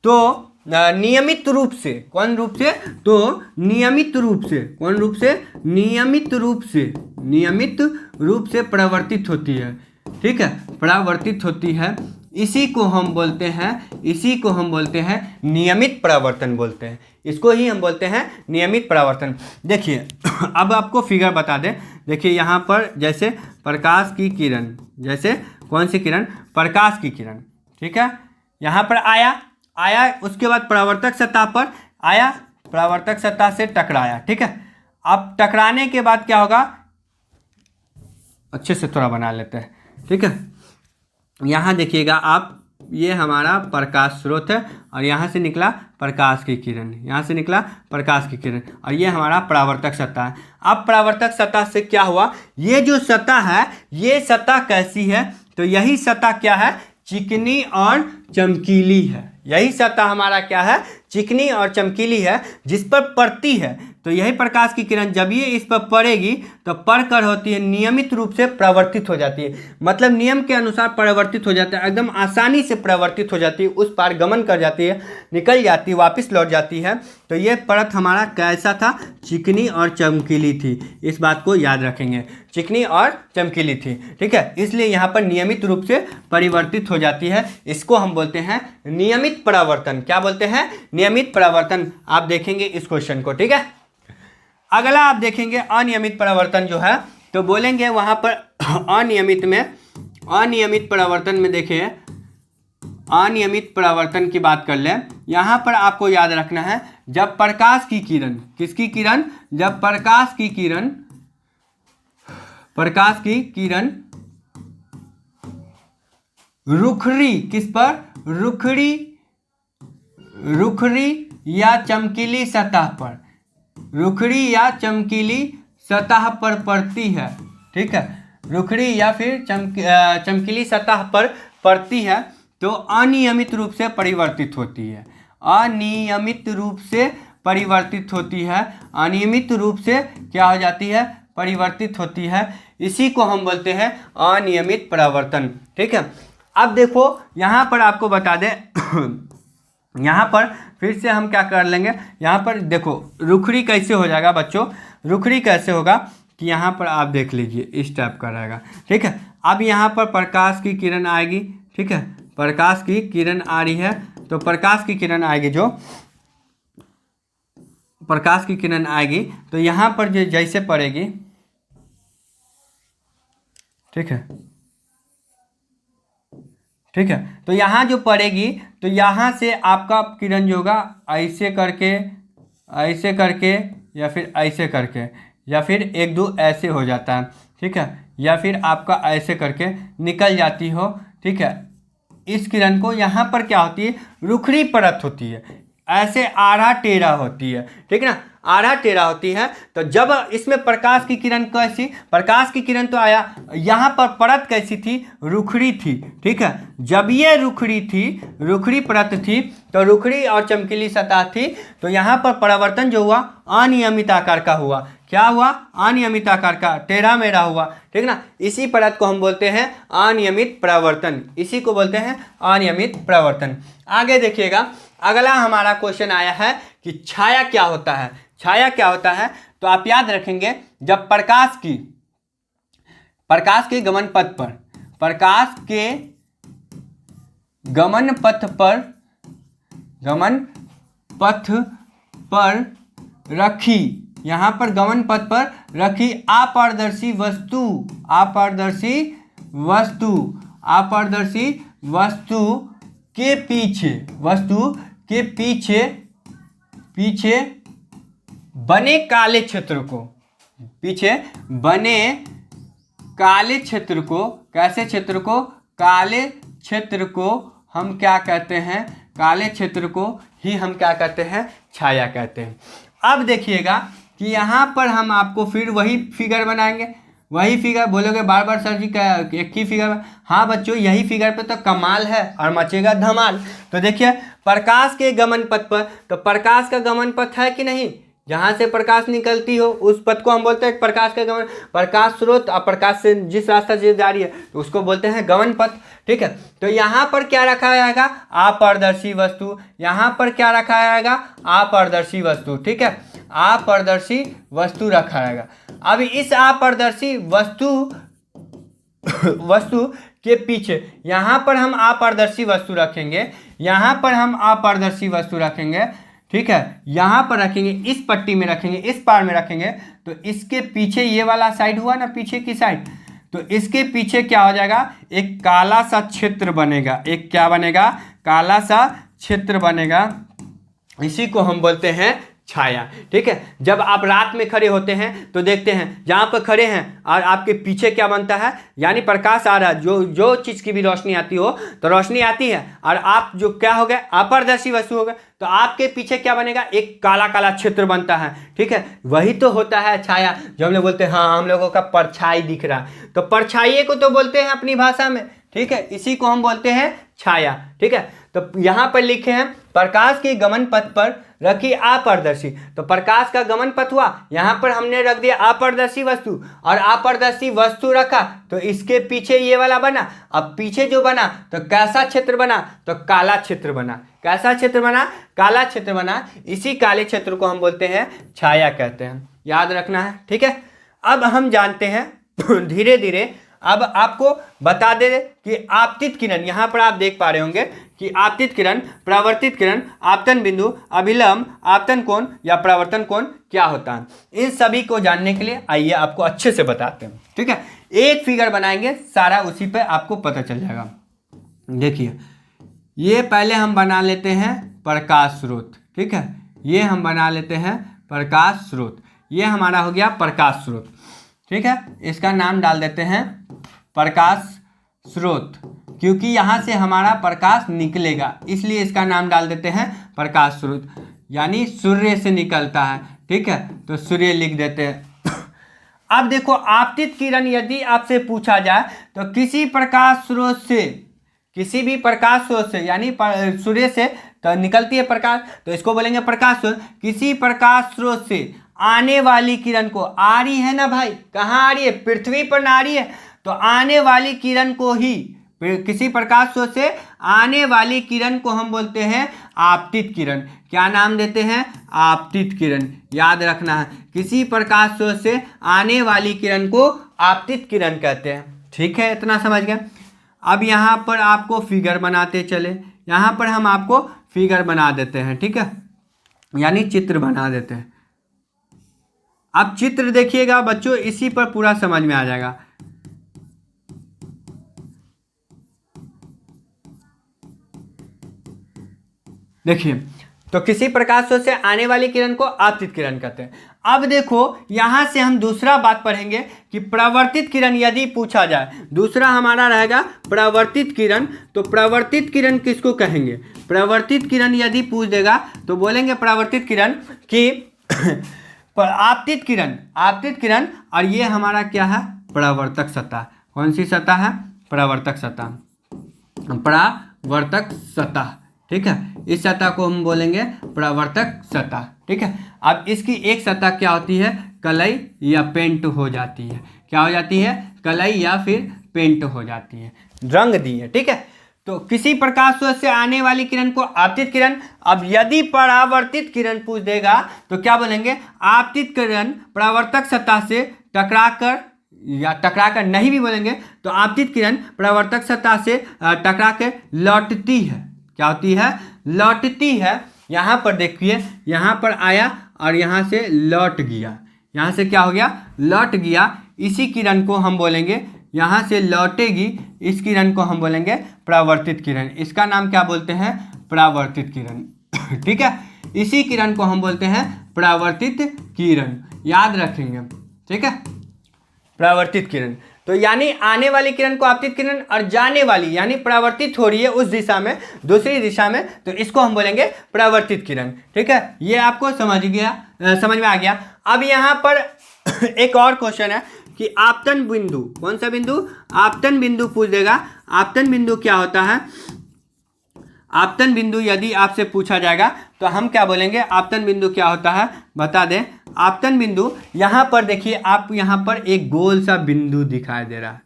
तो नियमित रूप से, कौन रूप से, तो नियमित रूप से, कौन रूप से, नियमित रूप से परावर्तित होती है। ठीक है, परावर्तित होती है, इसी को हम बोलते हैं नियमित परावर्तन बोलते हैं। इसको ही हम बोलते हैं नियमित परावर्तन। देखिए अब आपको फिगर बता दें, देखिए यहाँ पर जैसे प्रकाश की किरण, जैसे कौन सी किरण, प्रकाश की किरण, ठीक है, यहाँ पर आया, उसके बाद परावर्तक सतह पर आया, परावर्तक सतह से टकराया। ठीक है, अब टकराने के बाद क्या होगा, अच्छे से थोड़ा बना लेते हैं। ठीक है, यहाँ देखिएगा आप, ये हमारा प्रकाश स्रोत है और यहाँ से निकला प्रकाश की किरण, यहाँ से निकला प्रकाश की किरण, और ये हमारा परावर्तक सतह है। अब परावर्तक सतह से क्या हुआ, ये जो सतह है, ये सतह कैसी है, तो यही सतह क्या है, चिकनी और चमकीली है। यही सतह हमारा क्या है, चिकनी और चमकीली है, जिस पर पड़ती है, तो यही प्रकाश की किरण जब ये इस पर पड़ेगी तो पड़कर होती है नियमित रूप से परावर्तित हो जाती है, मतलब नियम के अनुसार परावर्तित हो जाता है, एकदम आसानी से परावर्तित हो जाती है, उस पार गमन कर जाती है, निकल जाती है, वापस लौट जाती है। तो ये परत हमारा कैसा था, चिकनी और चमकीली थी, इस बात को याद रखेंगे, चिकनी और चमकीली थी, ठीक है। इसलिए यहाँ पर नियमित रूप से परिवर्तित हो जाती है, इसको हम बोलते हैं नियमित परावर्तन। क्या बोलते हैं, नियमित परावर्तन। आप देखेंगे इस क्वेश्चन को, ठीक है। अगला आप देखेंगे अनियमित परावर्तन जो है, तो बोलेंगे वहाँ पर अनियमित परावर्तन में देखिए, अनियमित परावर्तन की बात कर लें। यहाँ पर आपको याद रखना है, जब प्रकाश की किरण, किसकी किरण, जब प्रकाश की किरण रुखड़ी, किस पर, रुखड़ी या चमकीली सतह पर, रुखड़ी या चमकीली सतह पर पड़ती है, ठीक है, रुखड़ी या फिर चमकीली सतह पर पड़ती है, तो अनियमित रूप से परिवर्तित होती है, अनियमित रूप से परिवर्तित होती है, अनियमित रूप से क्या हो जाती है, परिवर्तित होती है। इसी को हम बोलते हैं अनियमित परावर्तन, ठीक है। अब देखो यहाँ पर आपको बता दें यहाँ पर फिर से हम क्या कर लेंगे, यहाँ पर देखो रुखड़ी कैसे हो जाएगा बच्चों, रुखड़ी कैसे होगा कि यहाँ पर आप देख लीजिए इस टाइप का रहेगा, ठीक है। अब यहाँ पर प्रकाश की किरण आएगी, ठीक है, प्रकाश की किरण आ रही है, तो प्रकाश की किरण आएगी, जो प्रकाश की किरण आएगी तो यहाँ पर जो जैसे पड़ेगी, ठीक है, ठीक है, तो यहाँ जो पड़ेगी तो यहाँ से आपका किरण जो होगा ऐसे करके या फिर ऐसे करके या फिर एक दो ऐसे हो जाता है, ठीक है, या फिर आपका ऐसे करके निकल जाती हो, ठीक है। इस किरण को यहाँ पर क्या होती है, रुखड़ी परत होती है, ऐसे आड़ा टेढ़ा होती है, ठीक है ना, आड़ा टेढ़ा होती है। तो जब इसमें प्रकाश की किरण कैसी, प्रकाश की किरण तो आया, यहाँ पर परत कैसी थी, रुखड़ी थी, ठीक है। जब ये रुखड़ी थी, रुखड़ी परत थी, तो रुखड़ी और चमकीली सतह थी, तो यहाँ पर परावर्तन जो हुआ अनियमित आकार का हुआ। क्या हुआ, अनियमित आकार का, टेढ़ा मेढ़ा हुआ, ठीक ना। इसी परत को हम बोलते हैं अनियमित परावर्तन, इसी को बोलते हैं अनियमित परावर्तन। आगे देखिएगा, अगला हमारा क्वेश्चन आया है कि छाया क्या होता है, छाया क्या होता है। तो आप याद रखेंगे, जब प्रकाश के गमन पथ पर, प्रकाश के गमन पथ पर रखी, यहाँ पर गमन पथ पर रखी अपारदर्शी वस्तु के पीछे बने काले क्षेत्र को, कैसे क्षेत्र को, काले क्षेत्र को हम क्या कहते हैं, काले क्षेत्र को ही हम क्या कहते हैं, छाया कहते हैं। अब देखिएगा कि यहाँ पर हम आपको फिर वही फिगर बनाएंगे, वही फिगर। बोलोगे बार बार सर जी क्या एक ही फिगर, हाँ बच्चों यही फिगर पे तो कमाल है और मचेगा धमाल। तो देखिए प्रकाश के गमन पथ पर, तो प्रकाश का गमन पथ है कि नहीं, जहाँ से प्रकाश निकलती हो उस पथ को हम बोलते हैं प्रकाश का गमन, प्रकाश स्रोत और प्रकाश से जिस रास्ता से जा रही है तो उसको बोलते हैं गमन पथ, ठीक है। तो यहाँ पर क्या रखा जाएगा, अपारदर्शी वस्तु, यहाँ पर क्या रखा जाएगा, अपारदर्शी वस्तु, ठीक है, अपारदर्शी वस्तु रखा जाएगा। अब इस अपारदर्शी वस्तु के पीछे यहाँ पर हम अपारदर्शी वस्तु रखेंगे, यहाँ पर हम अपारदर्शी वस्तु रखेंगे, ठीक है, यहाँ पर रखेंगे, इस पट्टी में रखेंगे, इस पार में रखेंगे, तो इसके पीछे ये वाला साइड हुआ ना, पीछे की साइड, तो इसके पीछे क्या हो जाएगा, एक काला सा क्षेत्र बनेगा, एक क्या बनेगा, काला सा क्षेत्र बनेगा। इसी को हम बोलते हैं छाया, ठीक है। जब आप रात में खड़े होते हैं तो देखते हैं जहाँ पर खड़े हैं और आपके पीछे क्या बनता है, यानी प्रकाश आ रहा है, जो चीज़ की भी रोशनी आती हो तो रोशनी आती है, और आप जो क्या हो गए, अपारदर्शी वस्तु हो गए, तो आपके पीछे क्या बनेगा, एक काला काला क्षेत्र बनता है, ठीक है। वही तो होता है छाया, जो हम लोग बोलते हैं हाँ हम लोगों का परछाई दिख रहा है, तो परछाई को तो बोलते हैं अपनी भाषा में, ठीक है, इसी को हम बोलते हैं छाया, ठीक है। तो यहाँ पर लिखे हैं प्रकाश के गमन पथ पर रखी अपारदर्शी, तो प्रकाश का गमन पथ हुआ, यहाँ पर हमने रख दिया अपारदर्शी वस्तु और अपारदर्शी वस्तु रखा तो इसके पीछे ये वाला बना। अब पीछे जो बना तो कैसा क्षेत्र बना, तो काला क्षेत्र बना। कैसा क्षेत्र बना, काला क्षेत्र बना। इसी काले क्षेत्र को हम बोलते हैं छाया कहते हैं, याद रखना है, ठीक है। अब हम जानते हैं धीरे धीरे, अब आपको बता दे कि आपतित किरण, यहाँ पर आप देख पा रहे होंगे कि आपतित किरण, परावर्तित किरण, आपतन बिंदु, अभिलंब, आपतन कोण या परावर्तन कोण क्या होता है। इन सभी को जानने के लिए आइए आपको अच्छे से बताते हैं, ठीक है। एक फिगर बनाएंगे, सारा उसी पे आपको पता चल जाएगा। देखिए, ये पहले हम बना लेते हैं प्रकाश स्रोत, ठीक है। ये हम बना लेते हैं प्रकाश स्रोत, ये हमारा हो गया प्रकाश स्रोत, ठीक है। इसका नाम डाल देते हैं प्रकाश स्रोत, क्योंकि यहाँ से हमारा प्रकाश निकलेगा, इसलिए इसका नाम डाल देते हैं प्रकाश स्रोत, यानी सूर्य से निकलता है, ठीक है। तो सूर्य लिख देते हैं। अब देखो, आपतित किरण यदि आपसे पूछा जाए तो किसी प्रकाश स्रोत से, किसी भी प्रकाश स्रोत से, यानी सूर्य से तो निकलती है प्रकाश, तो इसको बोलेंगे प्रकाश स्रोत। किसी प्रकाश स्रोत से आने वाली किरण को, आ रही है ना भाई, कहाँ आ रही है, पृथ्वी पर ना आ रही है, तो आने वाली किरण को ही, किसी प्रकाश स्रोत से आने वाली किरण को हम बोलते हैं आपतित किरण। क्या नाम देते हैं, आपतित किरण, याद रखना है। किसी प्रकाश स्रोत से आने वाली किरण को आपतित किरण कहते हैं, ठीक है, इतना समझ गए। अब यहाँ पर आपको फिगर बनाते चले, यहाँ पर हम आपको फिगर बना देते हैं, ठीक है, यानी चित्र बना देते हैं। अब चित्र देखिएगा बच्चों, इसी पर पूरा समझ में आ जाएगा। देखिए, तो किसी प्रकाश स्रोत से आने वाली किरण को आपतित किरण कहते हैं। अब देखो, यहां से हम दूसरा बात पढ़ेंगे कि परावर्तित किरण यदि पूछा जाए, दूसरा हमारा रहेगा परावर्तित किरण। तो परावर्तित किरण किसको कहेंगे, परावर्तित किरण यदि पूछ देगा तो बोलेंगे परावर्तित किरण कि आपतित किरण, आपतित किरण, और ये हमारा क्या है, परावर्तक सतह। कौन सी सतह है, परावर्तक सतह, परावर्तक सतह, ठीक है। इस सतह को हम बोलेंगे परावर्तक सतह, ठीक है। अब इसकी एक सतह क्या होती है, कलई या पेंट हो जाती है। क्या हो जाती है, कलई या फिर पेंट हो जाती है, रंग दी है, ठीक है। तो किसी प्रकाश स्रोत से आने वाली किरण को आपतित किरण। अब यदि परावर्तित किरण पूछ देगा तो क्या बोलेंगे, आपतित किरण परावर्तक सतह से टकराकर, या टकराकर नहीं भी बोलेंगे, तो आपतित किरण परावर्तक सतह से टकरा के लौटती है। क्या होती है, लौटती है। यहाँ पर देखिए, यहाँ पर आया और यहाँ से लौट गया, यहाँ से क्या हो गया, लौट गया। इसी किरण को हम बोलेंगे, यहाँ से लौटेगी, इस किरण को हम बोलेंगे परावर्तित किरण। इसका नाम क्या बोलते हैं, परावर्तित किरण, ठीक है। इसी किरण को हम बोलते हैं परावर्तित किरण, याद रखेंगे, ठीक है, परावर्तित किरण। तो यानी आने वाली किरण को आपतित किरण, और जाने वाली यानी परावर्तित हो रही है उस दिशा में, दूसरी दिशा में, तो इसको हम बोलेंगे परावर्तित किरण, ठीक है। ये आपको समझ में आ गया। अब यहाँ पर एक और क्वेश्चन है कि आपतन बिंदु, कौन सा बिंदु, आपतन बिंदु पूछ देगा। आपतन बिंदु क्या होता है, आपतन बिंदु यदि आपसे पूछा जाएगा तो हम क्या बोलेंगे, आपतन बिंदु क्या होता है बता दें। आपतन बिंदु, यहाँ पर देखिए, आप यहाँ पर एक गोल सा बिंदु दिखाई दे रहा है,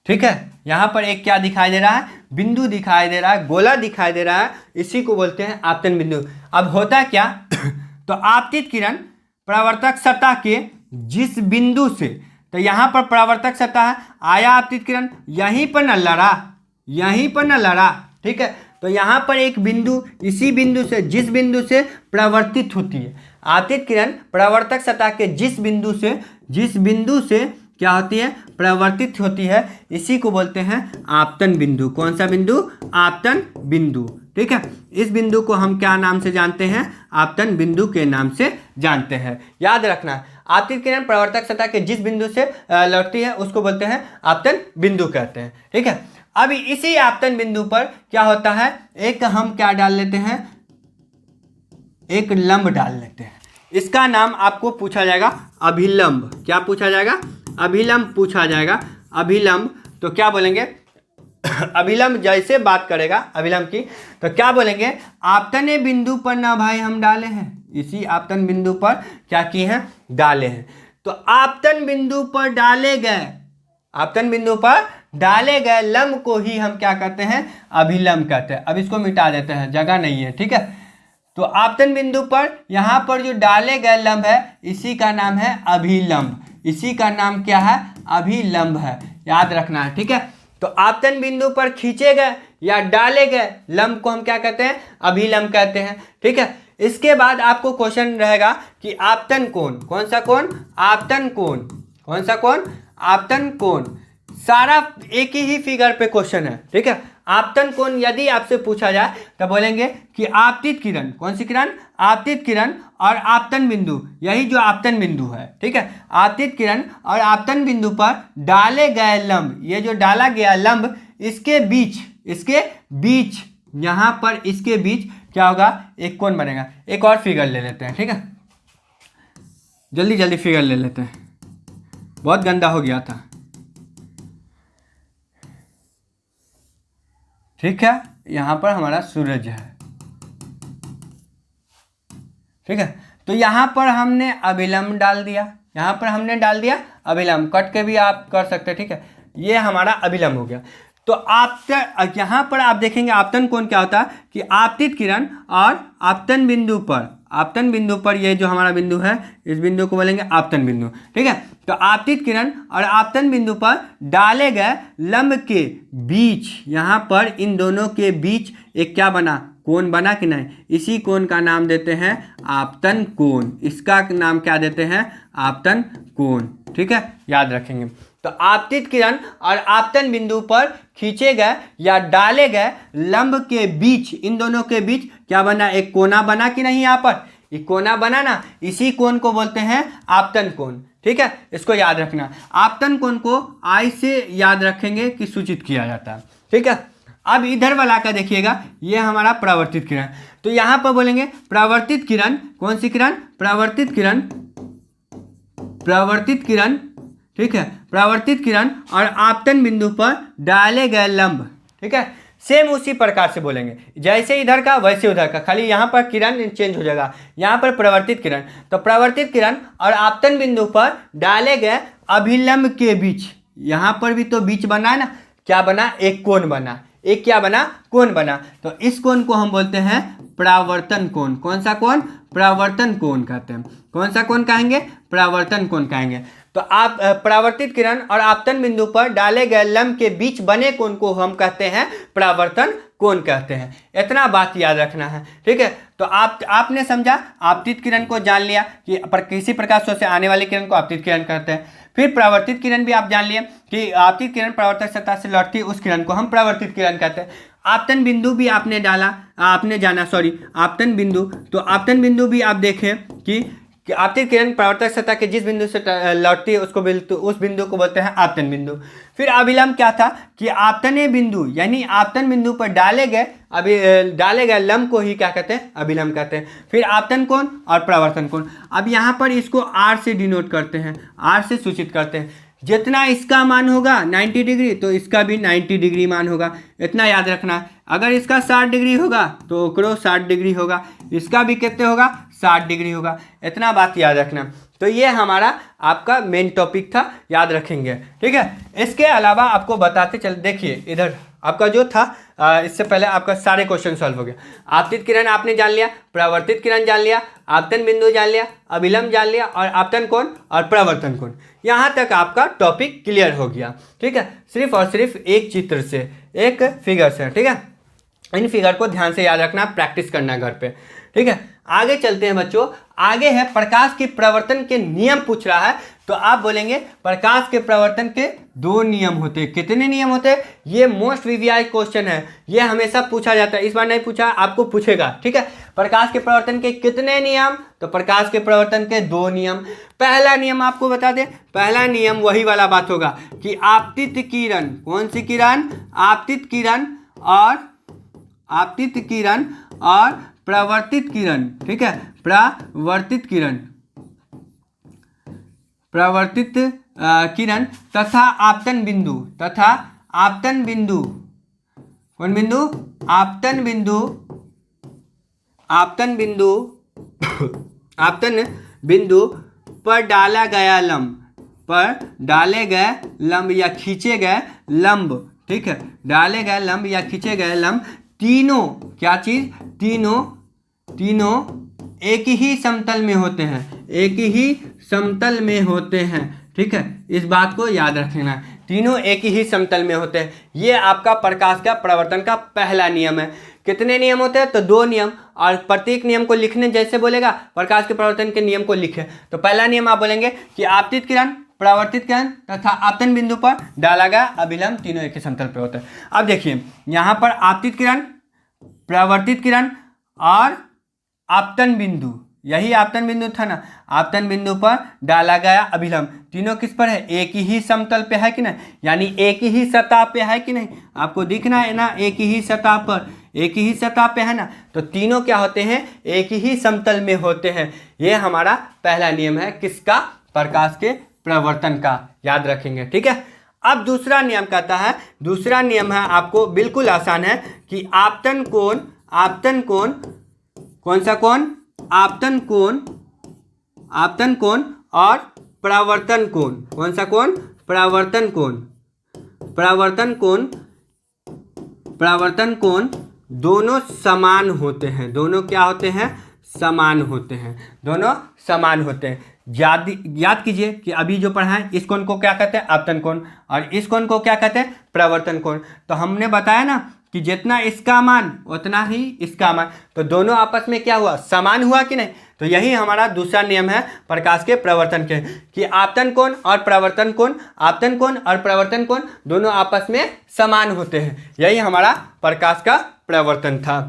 ठीक है। यहाँ पर एक क्या दिखाई दे रहा है, बिंदु दिखाई दे रहा है, गोला दिखाई दे रहा है, इसी को बोलते हैं आपतन बिंदु। अब होता क्या तो आपतित किरण परावर्तक सतह के जिस बिंदु से, तो यहाँ पर परावर्तक सतह आया आपतित किरण, यहीं पर न लड़ा, यहीं पर न लड़ा, ठीक है। तो यहाँ पर एक बिंदु, इसी बिंदु से, जिस बिंदु से परावर्तित होती है आपतित किरण परावर्तक सतह के जिस बिंदु से क्या होती है, परावर्तित होती है, इसी को बोलते हैं आपतन बिंदु। कौन सा बिंदु, आपतन बिंदु, ठीक है। इस बिंदु को हम क्या नाम से जानते हैं, आपतन बिंदु के नाम से जानते हैं, याद रखना। आपतित किरण परावर्तक सतह के जिस बिंदु से लौटती है उसको बोलते हैं आपतन बिंदु कहते हैं, ठीक है। अब इसी आपतन बिंदु पर क्या होता है, एक हम क्या डाल लेते हैं, एक लंब डाल लेते हैं। इसका नाम आपको पूछा जाएगा अभिलंब। क्या पूछा जाएगा, अभिलंब पूछा जाएगा। अभिलंब तो क्या बोलेंगे अभिलंब जैसे बात करेगा अभिलंब की, तो क्या बोलेंगे, आपतन बिंदु पर ना भाई हम डाले हैं, इसी आपतन बिंदु पर क्या किए हैं, डाले हैं। तो आपतन बिंदु पर डाले गए, आपतन बिंदु पर डाले गए लंब को ही हम क्या कहते हैं, अभिलंब कहते हैं। अब इसको मिटा देते हैं, जगह नहीं है, ठीक है। तो आपतन बिंदु पर यहाँ पर जो डाले गए लंब है, इसी का नाम है अभिलंब, इसी का नाम क्या है, अभिलंब है, याद रखना है, ठीक है। तो आपतन बिंदु पर खींचे गए या डाले गए लंब को हम क्या कहते हैं, अभिलंब कहते हैं, ठीक है। इसके बाद आपको क्वेश्चन रहेगा कि आपतन कोण, कौन सा कोण, आपतन कोण, कौन सा कोण, आपतन कोण। सारा एक ही फिगर पे क्वेश्चन है, ठीक है। आपतन कोण यदि आपसे पूछा जाए तो बोलेंगे कि आपतित किरण, कौन सी किरण, आपतित किरण और आपतन बिंदु, यही जो आपतन बिंदु है, ठीक है। आपतित किरण और आपतन बिंदु पर डाले गए लंब, ये जो डाला गया लंब, इसके बीच यहाँ पर इसके बीच क्या होगा, एक कोण बनेगा। एक और फिगर ले लेते हैं, ठीक है, जल्दी जल्दी फिगर ले लेते हैं, बहुत गंदा हो गया था, ठीक है। यहाँ पर हमारा सूरज है, ठीक है। तो यहाँ पर हमने अभिलंब डाल दिया, यहाँ पर हमने डाल दिया अभिलंब, कट के भी आप कर सकते हैं, ठीक है। ये हमारा अभिलंब हो गया। तो आप यहाँ पर आप देखेंगे आपतन कोण क्या होता है कि आपतित किरण और आपतन बिंदु पर, आपतन बिंदु पर ये जो हमारा बिंदु है, इस बिंदु को बोलेंगे आपतन बिंदु, ठीक है। तो आपतित किरण और आपतन बिंदु पर डाले गए लंब के बीच, यहाँ पर इन दोनों के बीच एक क्या बना, कोण बना कि नहीं, इसी कोण का नाम देते हैं आपतन कोण, इसका नाम क्या देते हैं, आपतन कोण, ठीक है, याद रखेंगे। तो आपतित किरण और आपतन बिंदु पर खींचे गए या डाले गए लंब के बीच, इन दोनों के बीच क्या बना, एक कोना बना कि नहीं, यहाँ पर एक कोना बना ना, इसी कोण को बोलते हैं आपतन कोण, ठीक है। इसको याद रखना, आपतन कोण को आई से याद रखेंगे कि सूचित किया जाता है, ठीक है। अब इधर वाला का देखिएगा, ये हमारा परावर्तित किरण, तो यहाँ पर बोलेंगे परावर्तित किरण, कौन सी किरण, परावर्तित किरण, परावर्तित किरण, ठीक है, परावर्तित किरण और आपतन बिंदु पर डाले गए लंब, ठीक है। सेम उसी प्रकार से बोलेंगे, जैसे इधर का वैसे उधर का, खाली यहाँ पर किरण चेंज हो जाएगा, यहाँ पर परावर्तित किरण। तो परावर्तित किरण और आपतन बिंदु पर डाले गए अभिलंब के बीच, यहाँ पर भी तो बीच बना है ना, क्या बना, एक कोण बना, एक क्या बना, कोण बना। तो इस कोण को हम बोलते हैं परावर्तन कोण, कौन सा कोण, परावर्तन कोण कहते हैं, कौन सा कोण कहेंगे, परावर्तन कोण कहेंगे। तो आप परावर्तित किरण और आपतन बिंदु पर डाले गए लंब के बीच बने कोण को हम कहते हैं परावर्तन कोण कहते हैं। इतना बात याद रखना है, ठीक है। तो आपने समझा, आपतित किरण को जान लिया कि किसी प्रकाश स्रोत से आने वाली किरण को आपतित किरण कहते हैं। फिर परावर्तित किरण भी आप जान लिए कि आपतित किरण परावर्तक सतह से लौटती उस किरण को हम परावर्तित किरण कहते हैं। आपतन बिंदु भी आपने डाला, आपने जाना, सॉरी, आपतन बिंदु, तो आपतन बिंदु भी आप देखें कि आपतित किरण परावर्तक सतह के जिस बिंदु से लौटती है उस बिंदु को बोलते हैं आपतन बिंदु। फिर अभिलंब क्या था कि आपतने बिंदु, यानी आपतन बिंदु पर डाले गए लंब को ही क्या कहते हैं, अभिलंब कहते हैं। फिर आपतन कोण और परावर्तन कोण। अब यहाँ पर इसको आर से डिनोट करते हैं, आर से सूचित करते हैं। जितना इसका मान होगा 90 डिग्री तो इसका भी 90 डिग्री मान होगा, इतना याद रखना। अगर इसका 60 डिग्री होगा तो ओकरो 60 डिग्री होगा, इसका भी कितने होगा, 60 डिग्री होगा, इतना बात याद रखना। तो ये हमारा आपका मेन टॉपिक था, याद रखेंगे, ठीक है। इसके अलावा आपको बताते चल, देखिए इधर आपका जो था इससे पहले आपका सारे क्वेश्चन सॉल्व हो गया। आपतित किरण आपने जान लिया, परावर्तित किरण जान लिया, आपतन बिंदु जान लिया, अभिलंब जान लिया और आपतन कोण और परावर्तन कोण। यहाँ तक आपका टॉपिक क्लियर हो गया, ठीक है। सिर्फ और सिर्फ एक चित्र से, एक फिगर से, ठीक है। इन फिगर को ध्यान से याद रखना, प्रैक्टिस करना घर पे, ठीक है। आगे चलते हैं बच्चों, आगे है प्रकाश के प्रवर्तन के नियम पूछ रहा है। तो आप बोलेंगे प्रकाश के प्रवर्तन के 2 नियम होते हैं। कितने नियम होते हैं, ये मोस्ट वीवीआई क्वेश्चन है, ये हमेशा पूछा जाता है, इस बार नहीं पूछा, आपको पूछेगा, ठीक है। प्रकाश के प्रवर्तन के कितने नियम, तो प्रकाश के प्रवर्तन के 2 नियम। पहला नियम आपको बता दें, पहला नियम वही वाला बात होगा कि आपतित किरण, कौन सी किरण, आपतित किरण और परावर्तित किरण, ठीक है, परावर्तित किरण तथा आपतन बिंदु कौन बिंदु? आपतन बिंदु, आपतन बिंदु आपतन बिंदु पर डाला गया लंब, पर डाले गए लंब या खींचे गए लंब, ठीक है, डाले गए लंब या खींचे गए लंब तीनों, क्या चीज? तीनों एक ही समतल में होते हैं, एक ही समतल में होते हैं, ठीक है, इस बात को याद रखना, तीनों एक ही समतल में होते हैं। ये आपका प्रकाश का परावर्तन का पहला नियम है। कितने नियम होते हैं? तो 2 नियम, और प्रत्येक नियम को लिखने जैसे बोलेगा प्रकाश के परावर्तन के नियम को लिखे। तो पहला नियम आप बोलेंगे कि आपतित किरण, परावर्तित किरण तथा आपतन बिंदु पर डाला गया अभिलंब तीनों एक ही समतल पर होते हैं। अब देखिए यहाँ पर आपतित किरण, परावर्तित किरण और आपतन बिंदु, यही आपतन बिंदु था ना, आपतन बिंदु पर डाला गया अभिलंब तीनों किस पर है? एक ही समतल पे है कि नहीं, यानी एक ही सतह पे है कि नहीं, आपको दिखना है ना, एक ही सतह पर, एक ही सतह पे है ना, तो तीनों क्या होते हैं? एक ही समतल में होते हैं। ये हमारा पहला नियम है, किसका? प्रकाश के प्रवर्तन का, याद रखेंगे, ठीक है। अब दूसरा नियम कहता है, दूसरा नियम है आपको बिल्कुल आसान है कि आपतन कोण, आपतन कोण, कौन सा कोण? आपतन कोण, आपतन कोण और परावर्तन कोण, कौन सा कोण? परावर्तन कोण, परावर्तन कोण, परावर्तन कोण दोनों समान होते हैं, दोनों क्या होते हैं? समान होते हैं, दोनों समान होते हैं। याद कीजिए कि अभी जो पढ़ा है, इस कोण को क्या कहते हैं? आपतन कोण, और इस कोण को क्या कहते हैं? परावर्तन कोण। तो हमने बताया ना कि जितना इसका मान उतना ही इसका मान, तो दोनों आपस में क्या हुआ? समान हुआ कि नहीं। तो यही हमारा दूसरा नियम है प्रकाश के प्रवर्तन के, कि आपतन कोण और परावर्तन कोण, आपतन कोण और परावर्तन कोण दोनों आपस में समान होते हैं। यही हमारा प्रकाश का प्रवर्तन था।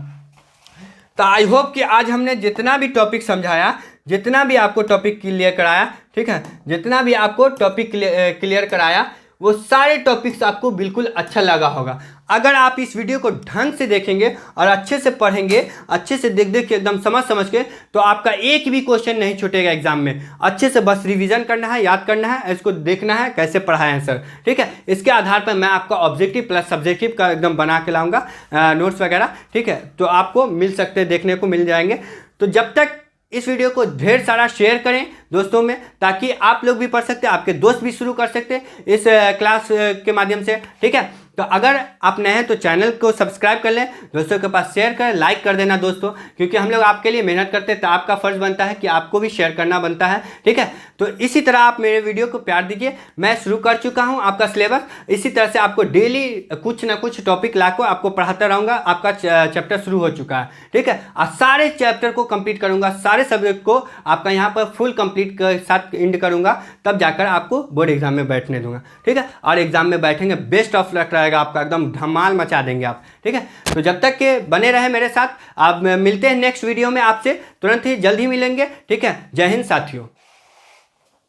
तो आई होप कि आज हमने जितना भी टॉपिक समझाया, जितना भी आपको टॉपिक क्लियर कराया, ठीक है, जितना भी आपको टॉपिक क्लियर कराया, वो सारे टॉपिक्स आपको बिल्कुल अच्छा लगा होगा। अगर आप इस वीडियो को ढंग से देखेंगे और अच्छे से पढ़ेंगे, अच्छे से देख के एकदम समझ के, तो आपका एक भी क्वेश्चन नहीं छूटेगा एग्जाम में। अच्छे से बस रिवीजन करना है, याद करना है, इसको देखना है कैसे पढ़ा है आंसर, ठीक है। इसके आधार पर मैं आपका ऑब्जेक्टिव प्लस सब्जेक्टिव का एकदम बना के लाऊंगा नोट्स वगैरह, ठीक है, तो आपको मिल सकते हैं, देखने को मिल जाएंगे। तो जब तक इस वीडियो को ढेर सारा शेयर करें दोस्तों में, ताकि आप लोग भी पढ़ सकते हैं, आपके दोस्त भी शुरू कर सकते हैं इस क्लास के माध्यम से, ठीक है। तो अगर आप नए हैं तो चैनल को सब्सक्राइब कर लें, दोस्तों के पास शेयर करें, लाइक कर देना दोस्तों, क्योंकि हम लोग आपके लिए मेहनत करते हैं, तो आपका फर्ज बनता है कि आपको भी शेयर करना बनता है, ठीक है। तो इसी तरह आप मेरे वीडियो को प्यार दीजिए। मैं शुरू कर चुका हूं आपका सिलेबस, इसी तरह से आपको डेली कुछ ना कुछ टॉपिक लाकर आपको पढ़ाता रहूँगा। आपका चैप्टर शुरू हो चुका है, ठीक है, और सारे चैप्टर को कंप्लीट करूँगा, सारे सब्जेक्ट को आपका यहाँ पर फुल कंप्लीट के साथ एंड करूँगा, तब जाकर आपको बोर्ड एग्जाम में बैठने दूंगा, ठीक है। और एग्जाम में बैठेंगे, बेस्ट ऑफ लक रहेगा आपका, एकदम धमाल मचा देंगे आप, ठीक है। तो जब तक के बने रहे मेरे साथ, आप मिलते हैं नेक्स्ट वीडियो में, आपसे तुरंत ही जल्द ही मिलेंगे, ठीक है। जय हिंद साथियों।